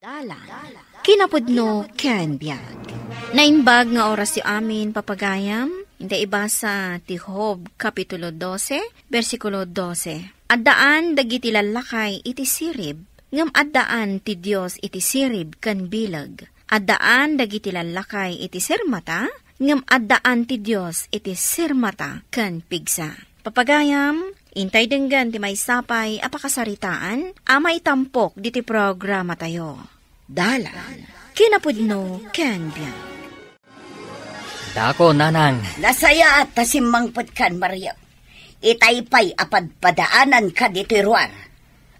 Dalan, kinapudno ken biag. Naimbag nga oras yu amin papagayam, hindi ibasa ti Job Kapitulo 12, versikulo 12. Addaan dagiti lalakay iti sirib, ngem addaan ti Dios iti sirib ken bilag. Addaan dagiti lalakay iti sirmata, ngem addaan ti Dios iti sirmata ken pigsa. Papagayam, intay denggan ti may sapay apakasaritaan, amay tampok diti programa tayo. Dalan, kinapudno ken biag. Dako, nanang. Nasaya at tasimmangpot kan, Mario. Itaypay apadpadaanan ka diti ruar.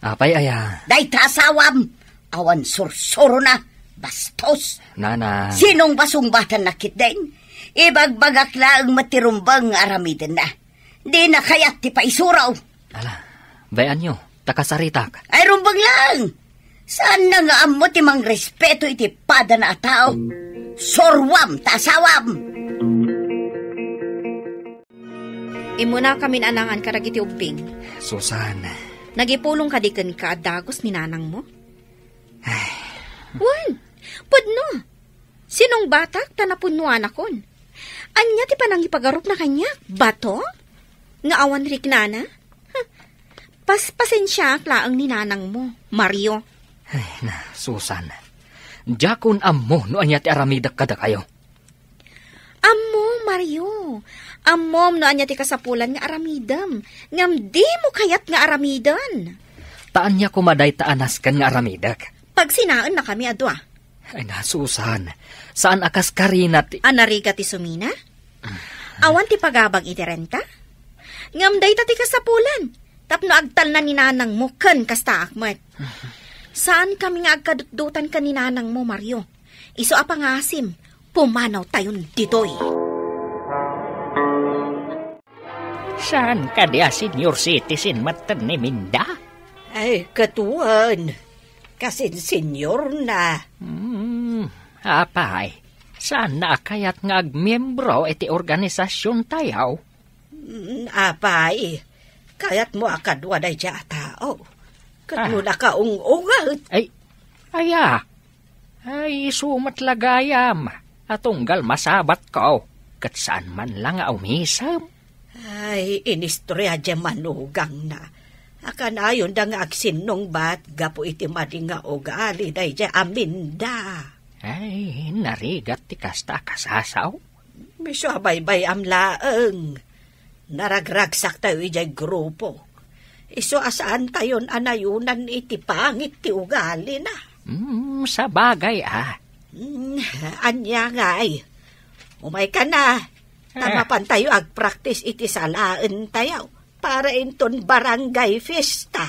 Apay aya. Day tasawam, awan sursuro na, bastos. Nanang. Sinong basong-batan nakit din? Ibagbagak laang matirumbang aramidin na. Di na kaya't ti paisuraw. Ala, bayan nyo, takasaritak. Ay rumbang lang. Saan na nga amo ti mang respeto iti pada na tao? Sorwam, tasawam. Imuna kami anangan karagiti ubing. Susan. Nagipulong kadikan ka dagos ni nanang mo? Wan, pudno. Sinong batak tanapunuan akon? Anya ti panangipagarup na kanya? Bato? Nga awan rik nana? Paspasensya klaang ni nanang mo, Mario. Ay, na, Susan. Jakon ammo no anya ti aramidak kada kayo. Ammo, Mario. Ammom no anya ti kasapulan nga aramidam. Ngam di mo kayat nga aramidan. Taan niya kumaday taanas kan nga aramidak. Pag sinaan na kami adwa. Ay na, Susan. Saan akas karinat? Anariga ti sumina? Awan ti pagabag iti renta? Ngam day ti kasapulan. Tapno agtal na ni nanang mo ken kasta akmet. Saan kami nga agkadudutan ka ni nanang mo, Mario? Iso apangasim, pumanaw tayon ditoy. Saan ka dia, senior citizen, matan ni Minda? Ay, katuan. Kasi senior na. Apay, saan na kayat nga agmiyembro iti organisasyon tayaw? Apay, kayat mo akadwa day siya tao. Katlo na kaung-ungat. Ay, aya. Ay, sumat lagayam. Atunggal masabat ko. Kat saan man lang umisam. Ay, inistorya dya manugang na. Akanayon da nga agsinong bat, gapo iti madi nga ugali day dya aminda. Ay, narigat ti kasta kasasaw. Miso abay-bay amlaeng. Naragragsak tayo ijay grupo. Iso asaan tayon anayunan iti pangit ti ugali na. Sa bagay Anya nga ay. Umay ka na. Tamapan tayo agpractice iti salaan tayo para inton barangay fiesta.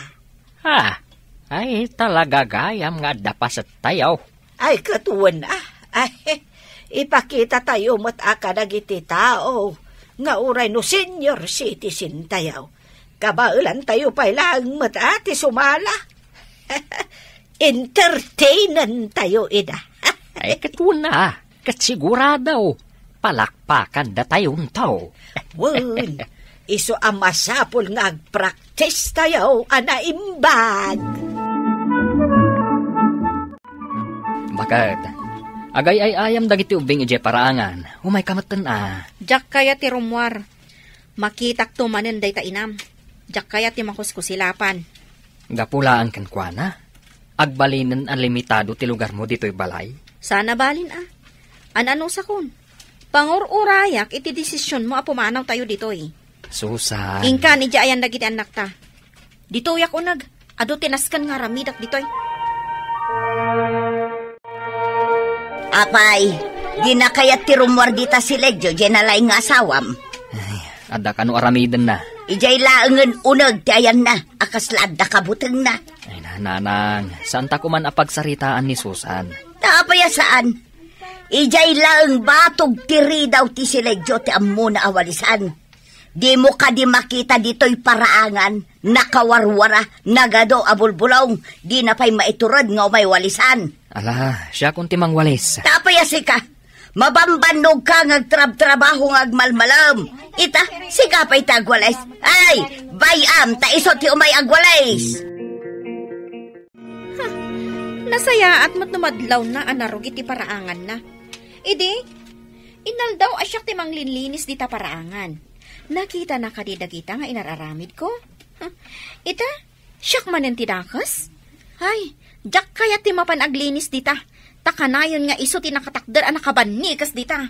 Ay talaga gayam nga dapasat tayo. Ay katuwan Ay, ipakita tayo matakadag iti tao. Nga uray no senior citizen tayo. Kabaulan tayo pa ilang matati sumala. Entertainan tayo, ida. Ay, katuna. Katsiguradaw. Palakpakan da tayong tao. Wan, iso ang masapol nga agpractice tayo, anaimbag. Bakit? Agay ay ayam dagiti ubing ije paraangan. Umay kamatan Jak kaya ti rumwar. Makitak tumanen day ta inam. Jak kaya ti makuskusilapan. Gapulaan kan kuana. Agbalinin ang limitado ti lugar mo dito'y balay. Sana balin Ano sa kun? Pangur-urayak iti desisyon mo apumanaw tayo dito'y. Susan. Ingka ni ayan dagiti anak ta. Dito'yak unag. Ado tinaskan nga ramidak dito'y. Apay, di na kaya tirumwar dita si Legyo, jenalay nga asawam. Ay, ada ka no aramidan na. Ijay laangan unag, di ayan na, akaslad na kabutang na. Ay, nanang, saan ta kuman apagsaritaan ni Susan? Napaya saan? Ijay laang batog tiri daw ti si Legyo ti ammo na awalisan. Di mo ka di makita dito'y paraangan, nakawarwara, nagado abulbulong, di na pa'y maiturad nga may walisan. Ala, siya kung timang walis. Tapayasi ka, mabambanog ka ngagtrab-trabaho ngagmalmalam. Ita, sika pa'y tagwalis. Ay, bayam, ta iso ti umay agwalis. Nasaya at matnumadlaw na anarog iti paraangan na. Idi, inal daw asyak ti manglinlinis di ta paraangan. Nakita na kadidagita nga inararamid ko. Ita, syak manen ti dakas? Hay, jak kaya ti mapanaglinis dita. Takanayon nga iso ti nakatakder ang nakabanikas dita.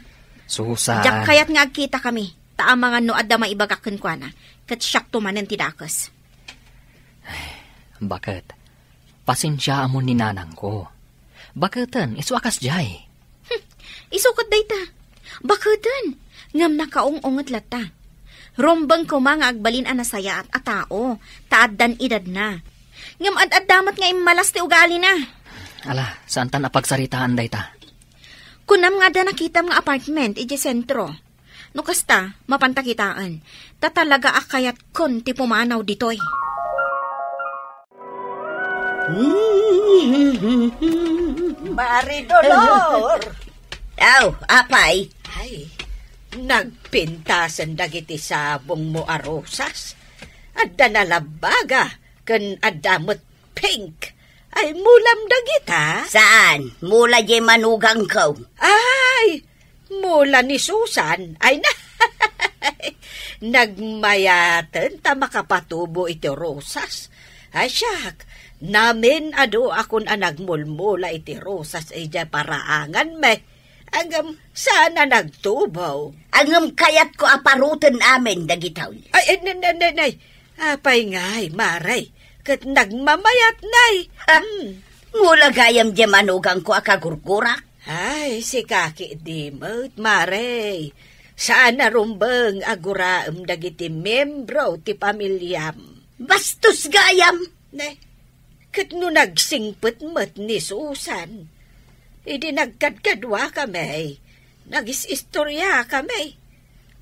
Susan. Jak kayat nga agkita kami. Taang mga noad da maibagakan kwa na. Kat syak tumanen ti dakas. Bakit? Pasensya mo ni nanang ko. Bakatan, isuakas jay. Isukot day ta. Bakatan, ngam nakaong-ungot lata. Rombang ko mga agbalin anasaya at atao. Taaddan idad na. Ngam ad-addamat nga imalas ti ugali na. Ala, saan ta napagsaritaan day ta? Kunam nga da nakita mga apartment, iti sentro. No kasta, mapantakitaan. Tatalaga akayat kon ti pumanaw ditoy. Maridolor! Aw, apay. Ay, nagpintasan dagiti sabong mo arosas. Adda nalabaga, kan adamot pink. Ay, mulam dagita. Saan? Mula di manugang ko. Ay, mula ni Susan. Ay na, nagmayatan ta makapatubo iti rosas. Ay siyak, namin ado akon nagmulmula iti rosas ay dya paraangan me. Angam sana nagtubaw. Angam kayat ko aparutan amin dagitaw. Ay, nay. Apay ngay, maray. Kat nagmamayat nay. Mula gayam di manugang ko akagurgurak. Ay, si kaki dimot, maray. Saan narumbang aguraam dagiti membro ti pamilyam. Bastos gayam. Nay, kat no nagsingpet-met ni Susan, idi nagkadkadwa kami, nagis-istorya kami,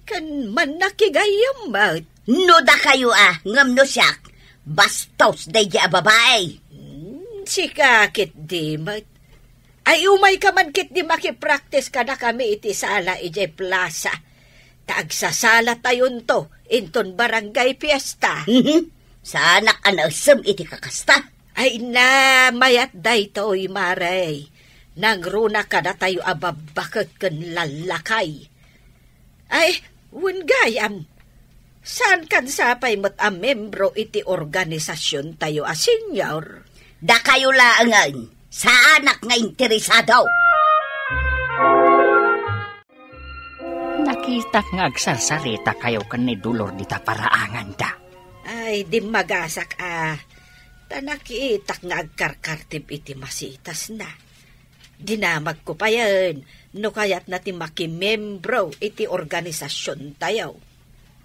kan man nakigayam mat. No da kayo ngam no siyak, bastos day di babae. Si kakit di mat. Ay umay ka man kit di makipractice ka na kami iti sala iti plaza. Taagsasala tayon to, inton barangay fiesta. Sa anak anasam iti kakasta. Ay na, mayat daytoy maray. Nangruna ka na tayo ababakot kan lalakay. Ay, gayam. Saan kan sapay mat a membro iti organisasyon tayo a senior? Da kayo laangan. Sa anak nga interesado. Nakita nga agsarsarita kayo kan ni Dulor di ta paraangan da. Ay, di magasak Tanakiitak nga agkarkartib iti masitas na. Dinamag ko pa yan, no kayat nati makimembro iti organisasyon tayo.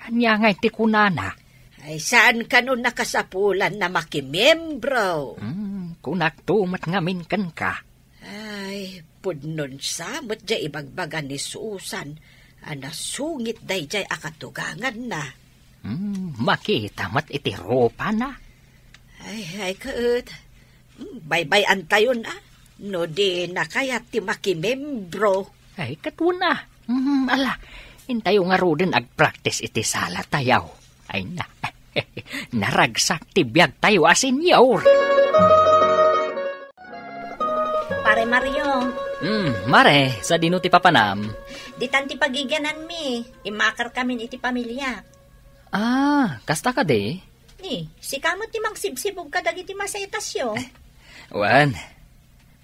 Anya nga iti kunana. Ay, saan ka nun nakasapulan na makimembro? Kunak tumat ngamin kan ka. Ay, pudnon samot jay ibagbagan ni Susan, anasungit day jay akatugangan na. Makita mat iti ropa na. Ay, kaot. Bye-bye tayo na. No di na kaya ti makimembro. Ay, katuna. Ala, intayo nga ro din ag-practice iti sala tayaw. Ay na, naragsak ti biyag tayo asenyor. Pare Mario. Mare, sa dino ti papanam. Di tanti pagigyanan mi. Imakar kami iti pamilya. Kasta ka de? Ni, si kamot ti magsibsibog ka dagiti masetasyo. Wan,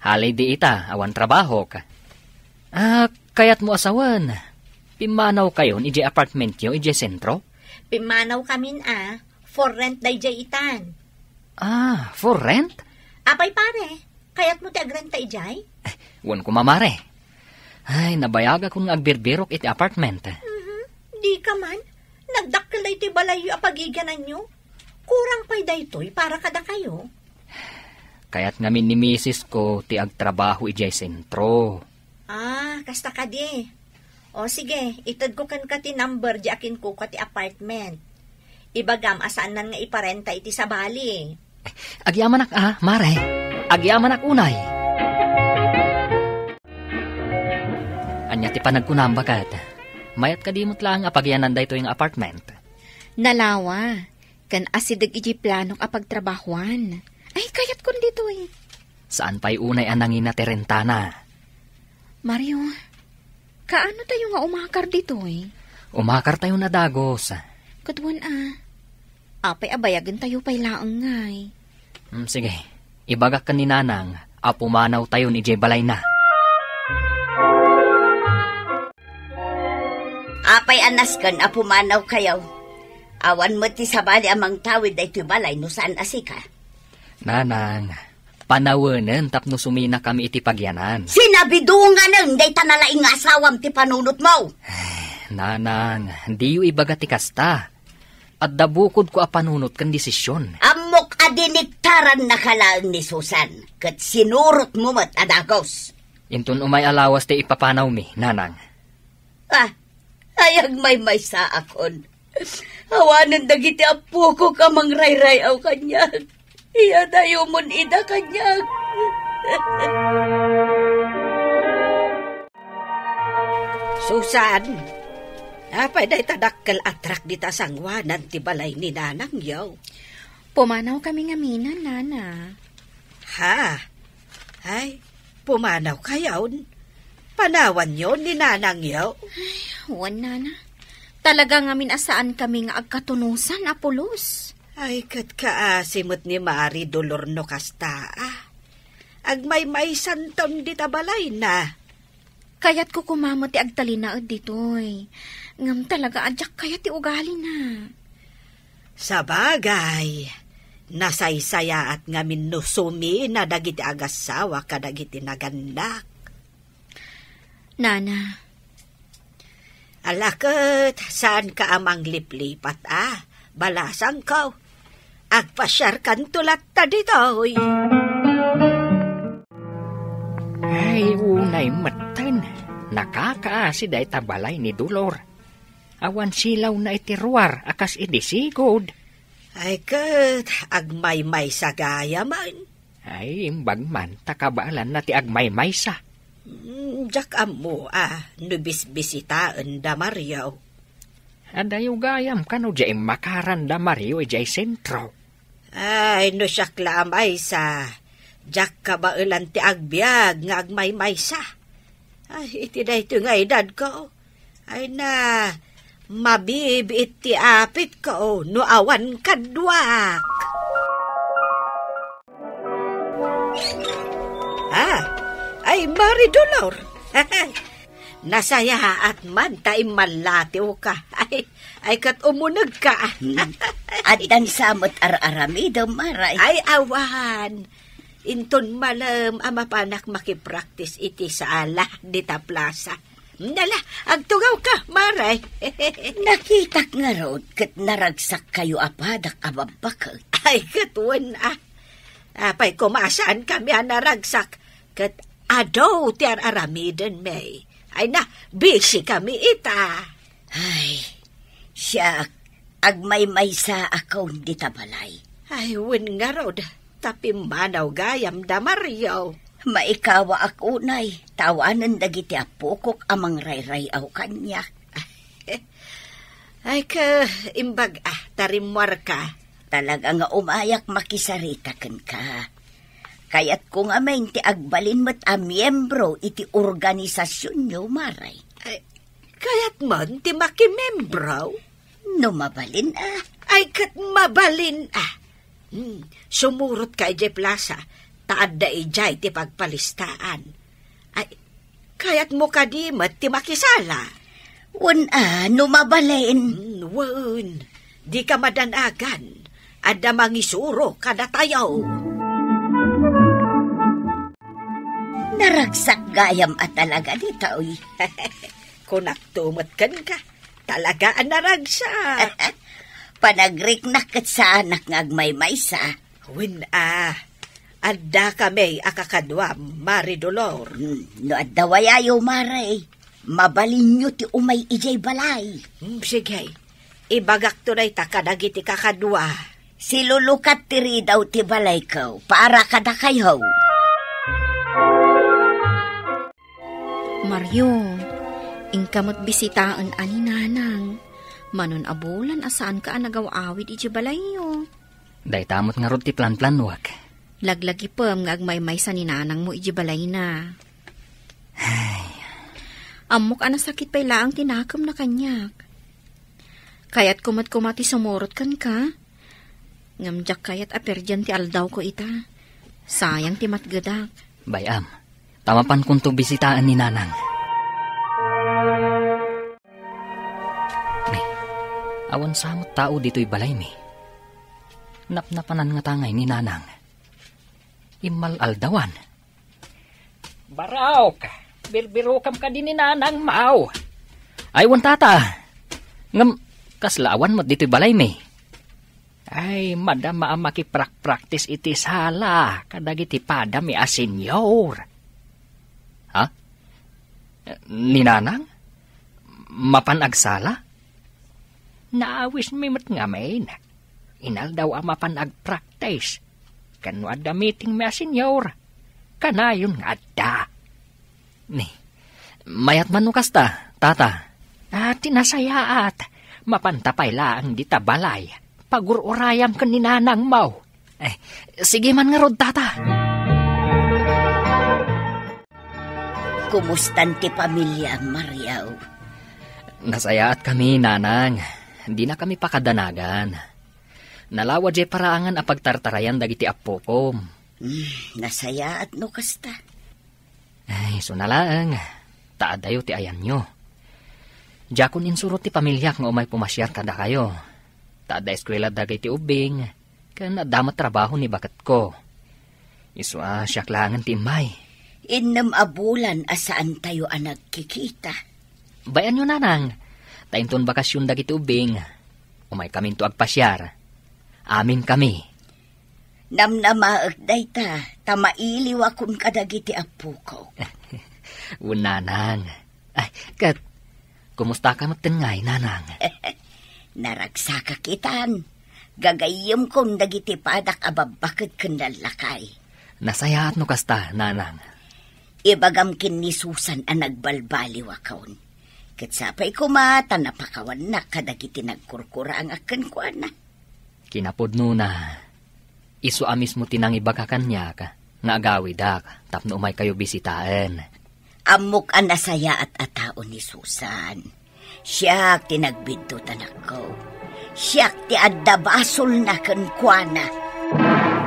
halay di ita, awan trabaho ka. Kayat mo asawan. Pimanaw kayo ni J apartment yo, ije sentro? Pimanaw kamin for rent day jay itan. For rent? Apay pare, kayat mo ti agrenta ijay? Wan ko mamare. Ay, nabayaga kong agbirbirok iti apartment. Di ka man, nagdakkel iti balayo apagigyanan nyo. Kurang pa'y daytoy para kada kayo. Kaya't ngamin ni misis ko ti agtrabaho ijay sentro. Kasta ka di. O sige, itad ko kan ka ti number di akin ko ka ti apartment. Ibagam asaan nan nga iparenta iti sa bali. Agyaman ak mare. Agyaman ak unay. Anya ti panagkunam bagat. Mayat kadimot lang apagyanan dayto yung apartment. Nalawa. Kan asidag iji planok apagtrabahuan. Ay, kayat kon dito eh. Saan pa'y unay anangin na terentana? Mario, kaano tayo nga umakar dito Umakar tayo na dagos. Kadwan apay abayagan tayo pa'y laang ngay. Sige, ibagak ka ni Nanang, apumanaw tayo ni Jay Balay na. Apay anas kan, apumanaw kayo. Awan mo ti sabali amang tawid ay ito'y balay no saan asika. Nanang, panawanan tapno sumina kami iti pagyanan. Sinabi dungan day tanalaing asawam ti panunot mo. Nanang, di yu ibaga ti kasta. At dabukod ko a panunot kan desisyon. Amok adiniktaran na kalaang ni Susan. Kat sinurot mo mat adagos. Intun umay alawas ti ipapanaw mi, Nanang. Ayag may sa akon. Awanan dagiti apo ko kamang ray-rayaw kanyag. Iya dayo mon ida kanyag. Susan, apay day tadakkel atrak di tasangwanan ti balay ni Nanang yaw. Pumanaw kami nga minan, Nana. Ha? Ay, pumanaw kayaw. Panawan yon ni Nanang yaw. Huwan, Nana. Talaga nga minasaan kami nga agkatunusan, Apolos. Ay, kat kaasimot ni Mari Dolor no kasta. Agmay santon di tabalay na. Kaya't ko kumamot ti agtalinaod ditoy. Ngam talaga adyak kaya ti ugali na. Sa bagay, nasaysaya at ngamin nusumi na dagiti agasawa kadagiti nagandak. Nana. Alakot, saan ka amang liplipat Balasang ko. Agpasyar kan tulat ta ditoy. Ay, unay matan. Nakakaasid ay tabalay ni Dolor. Awan silaw na itiruar akas idisigod. Ay kat, agmay-may sa gaya man. Ay, imbag man, takabalan na ti agmay-may sa. Diyak amo nubis-bisitaan da Mario. Adayo gayam ka no dyan makaran da Mario dyan sentro. Ay, no siya klamay sa. Diyak ka ba ulan ti agbyag nga agmay-may sa. Ay, iti na ito nga edad ko. Ay na, mabibit ti apit ko no awan kadwak. Ay, Mari Dolor. Nasaya at man tayo malatiw ka. Ay kat umunag ka. At dan samot ar-aramido, Maray. Ay, awan. Inton malam amapanak makipraktis iti sa ala dita plaza. Nala, agtugaw ka, Maray. Nakitak nga rod, kat naragsak kayo apadak ababakot. Ay, katuan Apay kumasaan kami naragsak. Kat adaw ti ar-aramiden may. Ay na, busy kami ita. Ay, siya, agmay-may sa ako hindi tabalay. Ay, win nga rod, tapi manaw gayam da Mario. Maikawa ako, nay, tawanan dagiti apokok amang ray-rayaw kanya. Ay ka, imbag tarimwar ka. Talaga nga umayak makisaritakan ka. Kaya't kung amay ti agbalin mo't miyembro iti organisasyon nyo, Maray. Ay, kaya't man ti makimembro? No mabalin Ay, kat mabalin Sumurot ka ije plaza, taad da ijay ti pagpalistaan. Ay, kaya't mo kadimat ti makisala. Wan no mabalin. Wan, di ka madanagan. Ada mangisuro kada tayo. Naragsak gayam at talaga dito, uy. Kunak tumutkan ka, talaga ang naragsak. Panagrik kat sa anak ngagmay-may sa. Win adda kami akakadwam, Mari Dolor. No addawayayo, Maray. Mabalin nyo ti umay ijay balay. Sige, ibagak tunay takadagiti kakadwa. Silulukat tiri daw ti balay ko, para kada kayo. Mario, ingkamot bisitaan ani Nanang. Manon abulan asaan ka nagawawid iti balayo. Day tamot nga rod ti plan-planwag. Laglagi pam nga agmay-may sa ninanang mo iji balay na. Amok ana sakit pa ilaang tinakam na kanyak. Kayat kumat-kumati sumurot kan ka. Ngamjak kayat aperjan ti aldaw ko ita. Sayang ti matgadak. Bayam, tamapan kung to bisitaan ni nanang. May, awan samot tao dito'y balay mi. Napnapanan nga tangay ni nanang. Imal aldawan. Baraw ka. Birbirukam ka din ni nanang mau. Aywan tata. Ngam, kaslaawan mo dito'y balay mi. Ay, madama ang makiprak-practice iti sala. Kadagiti pada mi asenyor. Ha? Ni nanang? Mapanagsala? Naawis mi mat nga main. Inal daw ang mapanag-practice. Kanwa da meeting mi asenyor. Kanayon nga da. Ni, mayat man kasta, tata. Tinasayaat. Mapantapay laang di tabalay. Pagururayam ka ni nanang mau. Sige man nga rod, tata. Kumustan ti pamilya, Mariaw? Nasayaat kami, nanang. Di na kami pakadanagan. Nalawad jay paraangan a pagtartarayan dagiti apokom. Nasayaat no kasta. Ay, sunalang. Taadayo ti ayan nyo. Jakon insurot ti pamilya nga umay pumasyar kada kayo. Taada eskwela dagay ti ubing. Kan damat trabaho ni bakat ko. Iswa siyak langan ti may. Innam abulan asaan tayo ang nagkikita. Bayan nyo, nanang. Tainton bakasyon dagiti ubing. Umay kami to agpasyar. Amin kami. Namnamaag day ta, tamailiw akong kadagiti apo ko. Nanang. Ay, kat, kumusta ka matengay, nanang? Naragsa ka kitan. Gagayom kong dagiti padak ababakit kanlalakay. Nasayaat no kasta, nanang. Ibagam kin ni Susan ang nagbalbaliw akon. Katsapay kumata napakawan na kadagiti nagkurkura ang akan ko na. Kinapudno na. Isu amis mo tinang ibagakan niya ka. Nga agawi dak, tapno umay kayo bisitaan. Amok ang nasaya at atao ni Susan. Siyak tinagbintutan ako. Siyak ti addabasol na kankwana.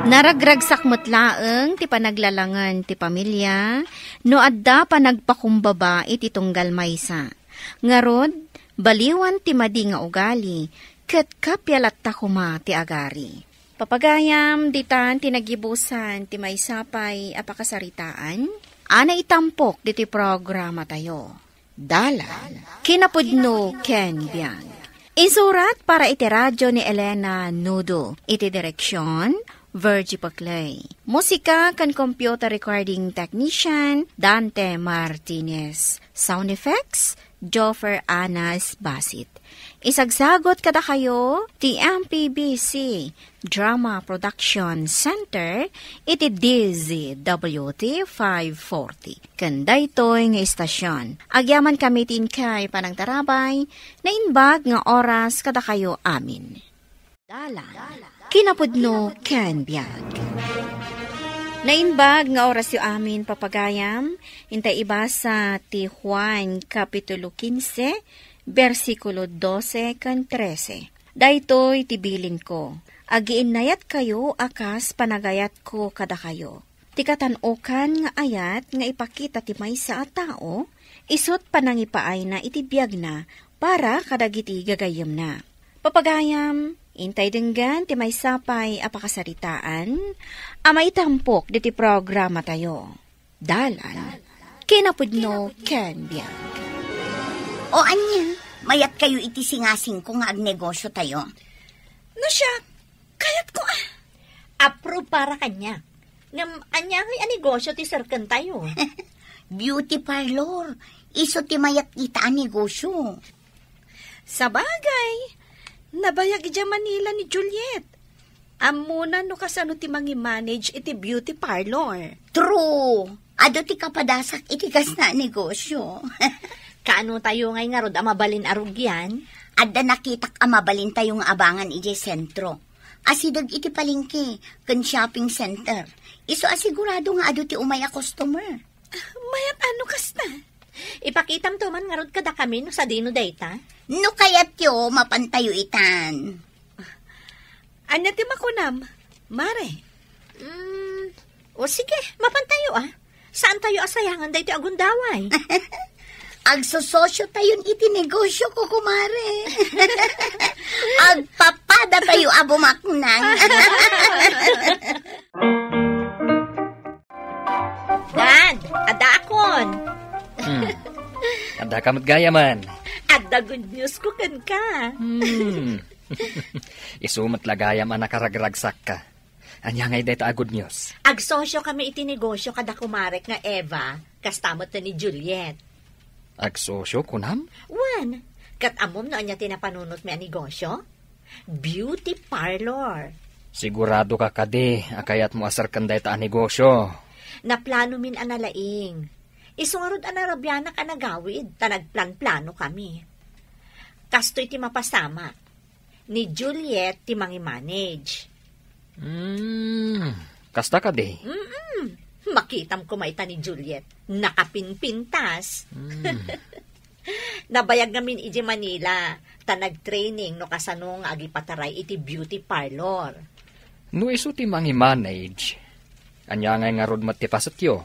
Naragragsak mutlaeng ti panaglalangan ti pamilya, no adda panagpakumbaba iti tunggal maysa. Ngarod, baliwan ti madi nga ugali, ket kapyalat takuma ti agari. Papagayam, ditan tinagibusan ti maysapay apakasaritaan, ana itampok diti programa tayo. Dalan, kinapudno Ken Biang. Isurat para iti radyo ni Elena Nudo, iti direksyon, Virgie Paclay. Musika kan computer recording technician, Dante Martinez. Sound effects, Joffer Anas Basit. Isagsagot kada kayo, ti MPBC Drama Production Center, iti DZWT 540. Kanday to'y nga istasyon. Agyaman kami kay panagtarabay, na inbag nga oras kada kayo amin. Dalan, kinapudno Ken Biag. Nainbag nga oras yu amin papagayam, intay ibasa ti Juan Kapitulo 15, versikulo 12 kan 13. Daytoy tibilin ko, agiinayat kayo akas panagayat ko kada kayo. Tikatanokan nga ayat nga ipakita ti maysa a tao, isot panangipaay na itibiyag na para kadagiti gagayam na. Papagayam, intay denggan ti maysapay apakasaritaan, amay tampok diti programa tayo. Dalan, kinapudno Ken Biag. O anya, mayat kayo iti singasing ko nga agnegosyo tayo. No siya, kayat ko approve para kanya. Ngam anya nga negosyo ti sarkan tayo. Beauty parlor, iso ti mayat kita ang negosyo. Sa bagay, nabayag ija Manila ni Juliet. Amuna no kasano ti mangi-manage iti beauty parlor. True, ado ti kapadasak iti kas na negosyo. Kaano tayo ngay nga rod amabalin arugyan? Adda nakitak amabalin tayong abangan ije sentro. Asidag iti palengke, kan shopping center. Iso asigurado nga ado ti umaya customer. Mayat ano kasta? Ipakitam to man nga rod kada kami no sa dino dayta. No kayat yo, mapantayo itan. Anya ti makunam? Mare. O sige, mapantayo Saan tayo asayangan dayto agundaway? Agsososyo tayon iti negosyo ko, kumare. Agpapada tayo abumaknang. Dad, adakon. Ada kamot gaya man. Adda good news ko kan ka. Isumat lagayam ang nakaragragsak ka. Anya ngay deta good news. Agsosyo kami iti negosyo kada kumarek nga Eva, kastamot na ni Juliet. Agsosyo kunam? Wan, kat amom na anya tinapanunot mi ang negosyo? Beauty parlor. Sigurado ka kadi, akayat mo asar kan deta ang negosyo. Naplano min analaing. Isungarod anarabyana ka nagawid, tanagplan-plano kami. Kastoy ti mapasama. Ni Juliet ti mangi-manage. Kasta ka di? Makitam ko maita ni Juliet. Nakapinpintas. Nabayag namin iti Manila. Tanag-training no kasanong agipataray iti beauty parlor. No iso ti mangi-manage. Anya ngay nga rod matipasat yo.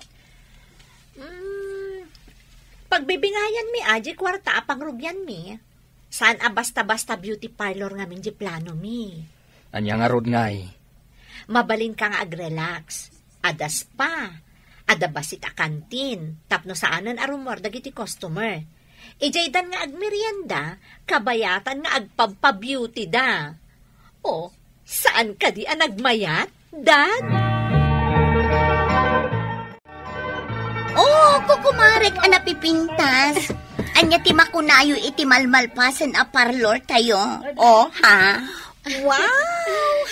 Pagbibingayan mi aji kwarta apang rugyan mi. Saan basta-basta beauty parlor nga min di plano mi. Anya nga rod ngay. Mabalin ka nga ag-relax. Ada spa. Ada basit a kantin. Tapno saanan arumor dagiti customer. Ijaydan nga agmerienda, kabayatan nga agpagpa-beauty da. O, saan ka di nagmayat, Dad? Oh, kukumarek napipintas. Anya ti makunayo iti malmalpasan a parlor tayo. Oh, ha? Wow!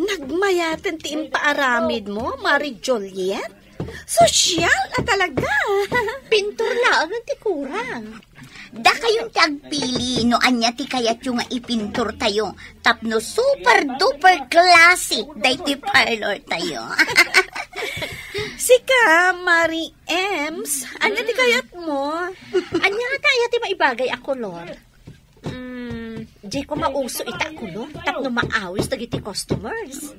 Nagmayatan ti impaaramid mo, Mari Juliet? Sosyal na talaga. Pintor lang ang tikurang. Da kayong tagpili no anya ti kayat yung nga ipintur tayo. Tapno super duper classic day ti parlor tayo. Sika, Mari Ems, anya ti kayat mo? Anya nga kaya ti maibagay ako, Lord? Di ko mauso ita kulo, tapno maawis dagiti customers.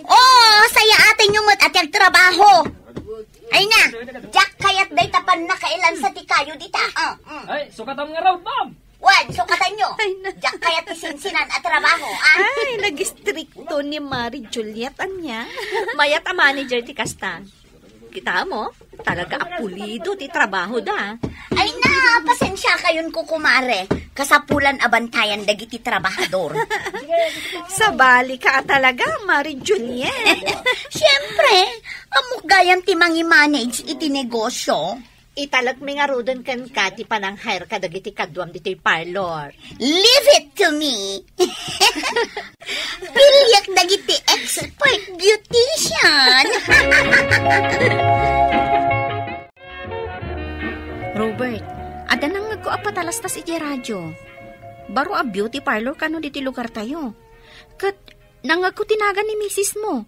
Oh, saya atin yung mat at trabaho. Ay na, Jack kayat day tapan na kailan sa tikayo dita. Ay, sukatam nga raw, ma'am! Wan, sukatan nyo. Jack kayat isinsinan at trabaho. Ay, nag-stricto ni Mari Juliet, anya. Mayat a manager ti kasta. Kita mo, talaga apulido ti trabaho da. Ay na, pasensya kayon kukumare. Kasapulan abantayan dagiti trabahador. Sabali ka talaga, Mari Juliet. Siyempre, amok gayam ti mangi-manage iti negosyo. Italag mi nga rodan kan kati panang hire ka dagiti kadwam dito'y parlor. Leave it to me. Pilyak dagiti expert beautician. Robert, ada nang nagkuapatalastas iti radyo. Baro a beauty parlor kano diti lugar tayo. Kat nangagkutinagan ni misis mo.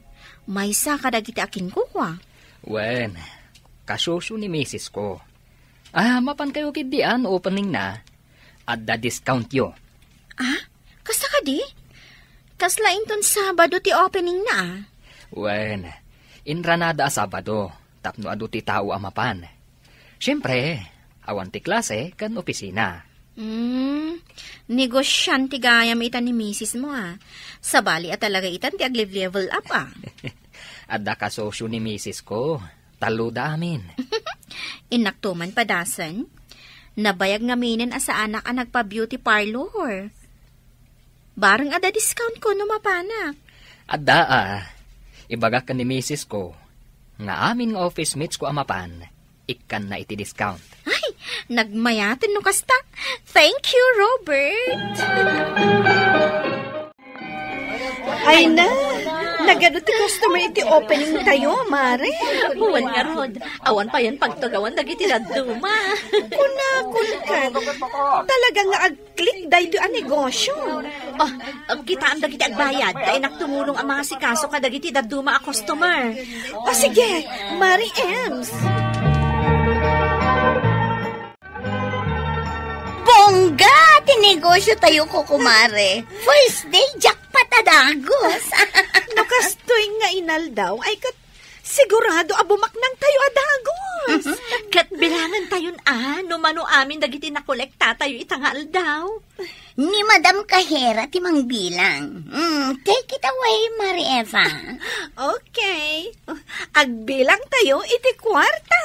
Maysa kadagiti akin kukwa. Wen, kasyosyo ni misis ko. Mapan kayo kidian, opening na. At the discount yo. Kasta ka di? Kaslain ton Sabado ti opening na. Wen, inranada a Sabado. Tapno adu ti tao amapan. Siyempre, awan ti klase kan opisina. Negosyan ti gayam itan ni misis mo Sabali at talaga itan ti agli-level up Adda kasosyo ni misis ko. Talo da amin. Inaktuman padasan. Nabayag nga minin asa anak ang nagpa-beauty parlor. Barang ada discount ko no mapana. Adda ibagak ka ni misis ko. Nga amin nga office mates ko amapan. Ikan na iti discount. Ay, nagmayatin no kasta. Thank you, Robert. Ay na, nagano ti customer iti opening tayo, Mare. Buwan nga rod. Awan pa yan pagtugawan dagiti daduma. Kuna, talaga nga ag-click dahil ang negosyo. Oh, kita ang dagiti agbayad. Kaya nagtumulong ang mga sikaso ka dagiti daduma a customer. O sige, Mari Ems. Bongga! Tinegosyo tayo ko, kumare. First day, jackpot adagos. Nakastoy nga inaldaw, ay kat sigurado abumaknang tayo adagos. Kat bilangan tayon numano amin dagiti nakolekta tayo itangal daw. Ni Madam Kahera, timang bilang. Take it away, Mari Eva. Okay. Agbilang tayo iti kwarta.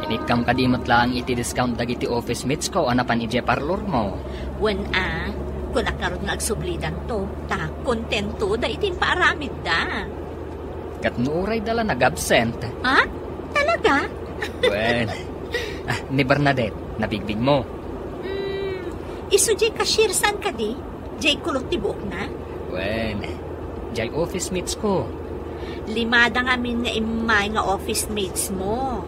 Inikam kadimot lang iti discount dagiti office mates ko anapan ije parlor mo. When kung nakaroon nga agsublidan to, ta kontento da itin paaramid da. Kat nuuray dala nag-absent. Ha? Talaga? Well, ni Bernadette, nabigbig mo. Iso jay cashier san ka di? Jay kulot ti buok na? Well, jay office mates ko. Limada nga min nga imay nga office mates mo.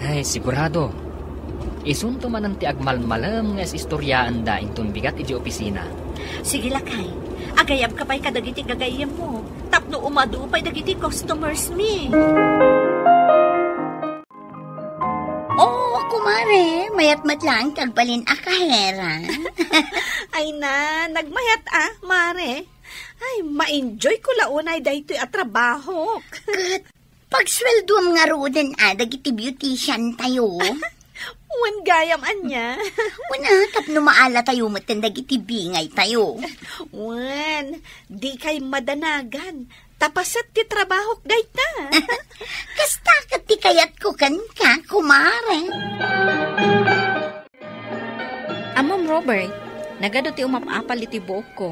Ay, sigurado. Isunto man ang ti agmalmalam nga istoryaan da intun bigat iti opisina. Sige lakay, agayab ka pa'y kadagiti gagayam mo. Tapno umadu pa'y dagiti customers mi. Oh, kumare, mayat-mat lang kagbalin a Kahera. Ay na, nagmayat Mare. Ay, ma-enjoy ko launay dahito at trabaho. Kat, pagsweldo nga roden dagiti beautician tayo. Wan gayam anya. Una, tapno maala tayo matindag itibingay tayo. Wan, di kay madanagan. Tapasat ti trabaho gayta. Kasta kat ti kayat ko ka, kumare. Amom Robert, nagado ti umapapal iti buok ko.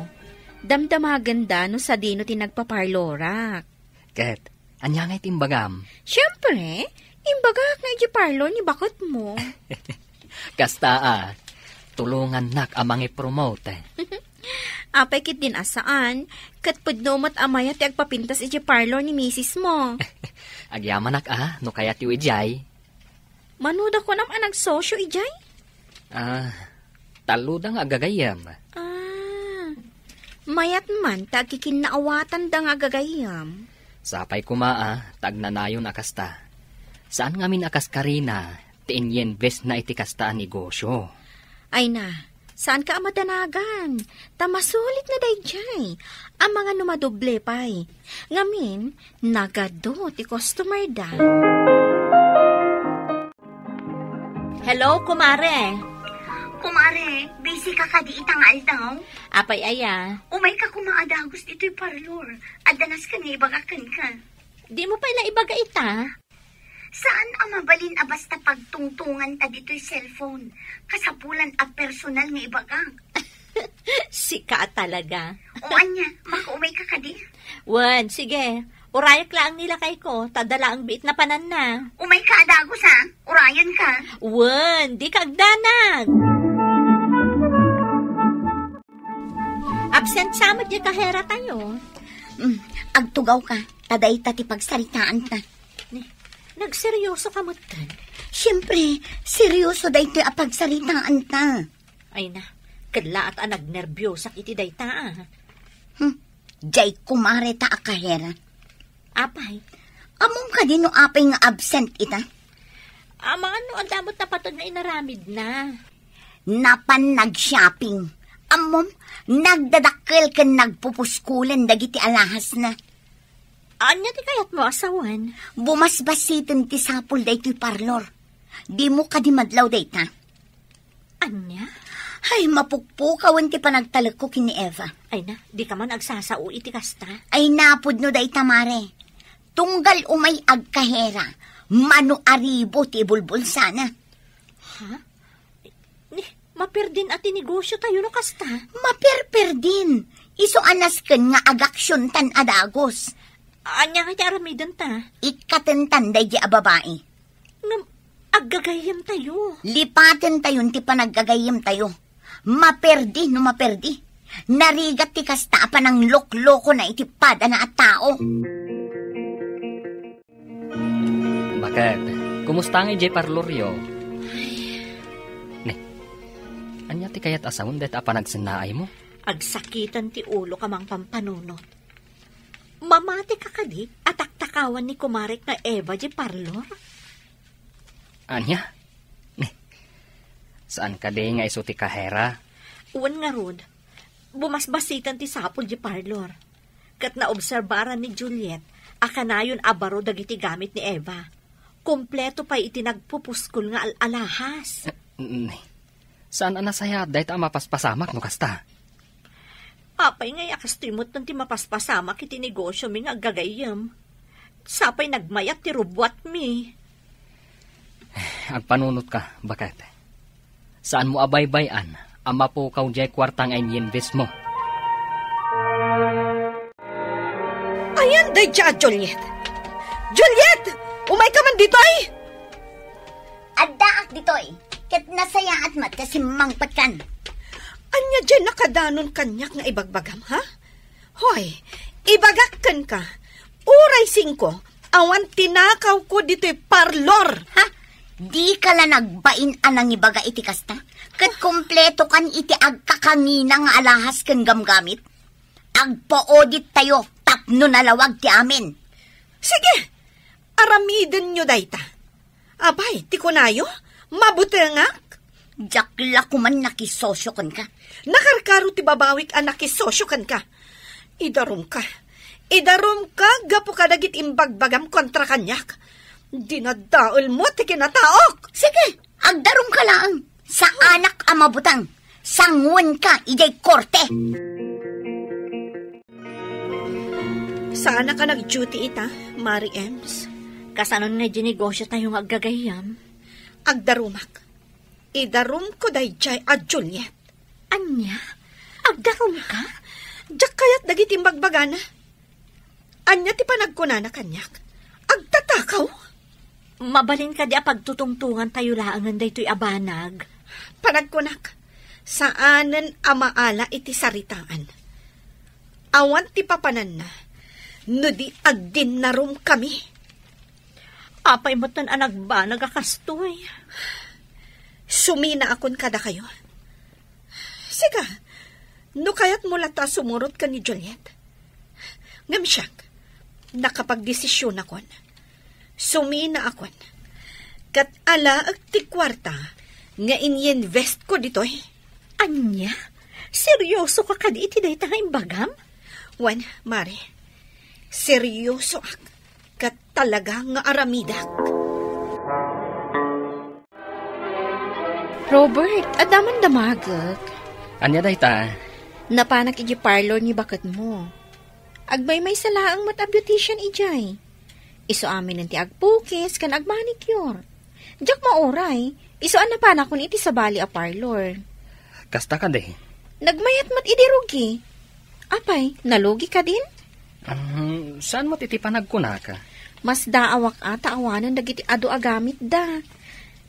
Damdamaganda no sa dino ti nagpaparlorak. Ket, anya nga itimbagam. Siyempre, imbagak nga iti parlor ni bakit mo. Kasta tulungan nak amang i-promote. Apay kit din asaan, kat pudno mat amaya ti agpapintas iti parlor ni misis mo. Agyaman nak no kaya ti ijay. Manuda ko naman nagsosyo ijay? Taludang agagayam. Mayat man, tagkikinaawatan da nga gagayam. Sapay kumaa, tagnanayon akasta. Saan nga min akas karina, tiin bes na iti kasta negosyo. Ay na, saan ka amadanagan? Tamasulit na dayjay. Ang mga numadoble pay. Ngamin, nagado ti customer da. Hello, kumare. Kumare, busy ka ka di itangal daw? Apay aya. Umay ka kumaadagos dito'y parlor. Adanas ka nga ibagakan ka. Di mo pala ibaga ita? Saan ang mabalin basta pagtungtungan ta dito'y cellphone? Kasapulan a personal nga ibaga. Sika talaga. O anya, makaumay ka ka di? Wan, sige. Urayak lang nila kay ko. Tadala ang biit na panan na. Umay ka adagos ha? Urayan ka? Wan, di kagdanag. Absent samad yung Kahera tayo. Agtugaw ka. Taday tati pagsaritaan ta. Nagseryoso ka mo tan. Siyempre, seryoso day ti apagsaritaan ta. Ay na, kadla at nagnervyosa iti day ta. Jay kumare ta Kahera. Apay? Among ka din no apay nga absent ita? Mga ang damot na patod na inaramid na. Napan nag-shopping. Amom, nagdadakkel ka nagpupuskulan dagiti alahas na. Anya ti kayat mo asawan? Bumasbasitin ti sapul day ti parlor. Di mo ka di madlaw day ta. Anya? Ay, mapukpukawan ti panagtalag ko kini Eva. Ay na, di ka man agsasao iti kasta. Ay napud no day tamare. Tunggal umay agkahera. Mano aribo ti bulbul sana. Ha? Maperdin at negosyo tayo no kasta. Maperper din. Iso anas ken nga agaksyon tan adagos. Anya nga ti aramidan ta? Ikatentan day di ababae. Aggagayam tayo. Lipaten tayon ti panaggagayam tayo. Maperdi no maperdi. Narigat ti kasta pa ng lok-loko na itipada na at tao. Bakit? Kumusta nga ijay parloryo? Ne, anya ti kayat asawon det apa nagsinaay mo? Agsakitan ti ulo ka mang pampanunot. Mamati ka kadi at taktakawan ni kumarek na Eva di parlor. Anya? Ne, saan ka di nga iso ti kahera? Uwan nga rod, bumasbasitan ti sapol di parlor. Kat naobserbaran ni Juliet, akanayon abaro dagiti gamit ni Eva. Kompleto pa itinagpupuskol nga alahas. Ne, saan anasaya dahit ang mapaspasamak no kasta? Apay ngay akastimot ng ti mapaspasamak iti negosyo mi nga gagayam. Sapay nagmayat ti rubwat mi. Agpanunot ka, bakit? Saan mo abaybayan ang mapukaw jay kwartang ay invest mo? Ayan, day dya, Juliet. Juliet! Umay ka man dito ay! Addaak ditoy. Kat nasaya at mat kasi mangpatkan. Anya dyan nakadanon kanyak nga ibagbagam, ha? Hoy, ibagakkan ka. Uray 5, awan tinakaw ko dito'y parlor. Ha? Di ka la nagbain anang ibaga iti kasta? Kat kompleto kan iti agkakangina nga alahas kan gamgamit? Agpaodit tayo, tapno nalawag ti amin. Sige, aramiden nyo dayta. Abay, ti kunayo, mabutengak. Jakla kuman nakisosyo kan ka. Nakarkaro ti babawik anak kisosyo kan ka. Idarum ka. Idarum ka, gapo ka dagit imbagbagam kontra kanyak. Dinadaol mo ti kinataok. Sige, agdarum ka lang. Sa anak amabutang. Sanguan ka, ijay korte. Sana ka nag-duty ita, Mari Ems. Kasanon nga dinegosyo tayong aggagayam. Agdarumak. Idarum ko day jay a Juliet. Anya? Agdarum ka? Diyak kayat dagit imbagbagana. Anya ti panagkunana kanyak. Agtatakaw. Mabalin ka di pagtutungtungan tayo laangan da ito'y abanag. Panagkunak. Saanan amaala iti saritaan. Awan ti papanan na. No di agdin na rum kami. Apay mo't anak ba nagakastoy? Sumina akon kada kayo. Siga, no kayat mo lata sumurot ka ni Juliet. Ngamsyak, nakapagdesisyon akon. Sumina akon. Kat ala ag ti kwarta nga in-invest ko dito eh. Anya? Seryoso ka kadi iti day tanging bagam? Wan, Mari, seryoso ak. Kat talaga nga aramidak. Robert, adaman damagak. Anya dayta? Napanak iji parlor ni bakat mo. Agbay may salaang mata beautician ijay. Iso amin ti agpukis kan agmanicure. Diyak maoray, iso an napanak kun iti sabali a parlor. Kasta ka de? Nagmayat mat idirugi. Apay, nalugi ka din? Saan mo titi panagkuna ka? Mas daawak ata awanan dagiti ado agamit da.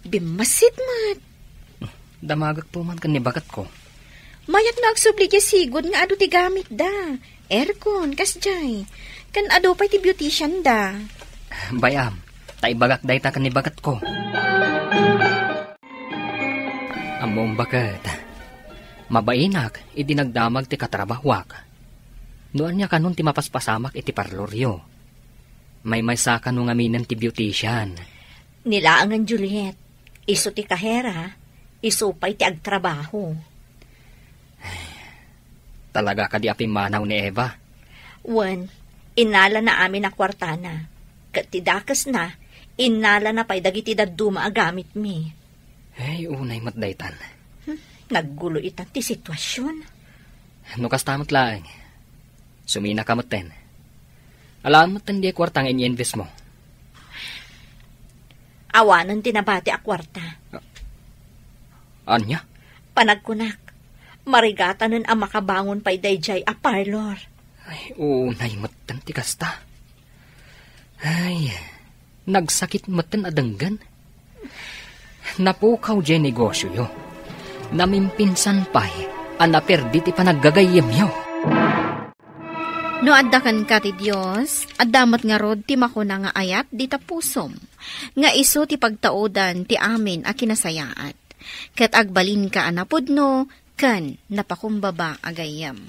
Bimasit mat. Damagak tuman kan ni bagat ko. Mayat na agsubli di sigod nga ado ti gamit da. Aircon, kasjay. Kan ado pa'y ti beautician da. Bayam, taibagak dayta kan ni bagat ko. Among bagat. Mabainak, idinagdamag ti katrabahwak. Noan niya kanon ti mapaspasamak iti parloryo. May saka nung aminan ti beautician. Nilaangan Juliet, iso ti kahera, iso pa'y ti agtrabaho. Talaga ka di apimanaw ni Eva? Wan, inala na amin na kwartana. Katidakas na, inala na pa'y dagiti daduma agamit mi. Ay, unay matdaytan. Naggulo itang ti sitwasyon. Nukas tamot lang. Sumina ka maten. Alam mo di kwartang in-invest mo. Awanan tinabati a kwarta. Anya? Panagkunak. Marigatanan ang makabangon pa'y dayjay a parlor. Ay, unay matan ti kasta. Ay, nagsakit matan adanggan. Napukaw dyan negosyo yo. Namimpinsan pa'y anaperdi ti panaggagayam yo. No addakan ka ti Diyos, addamat nga rod ti makuna nga ayat di tapusom. nga iso ti pagtaudan ti amin a kinasayaat. Ket agbalin ka anapudno, ken napakumbaba agayam.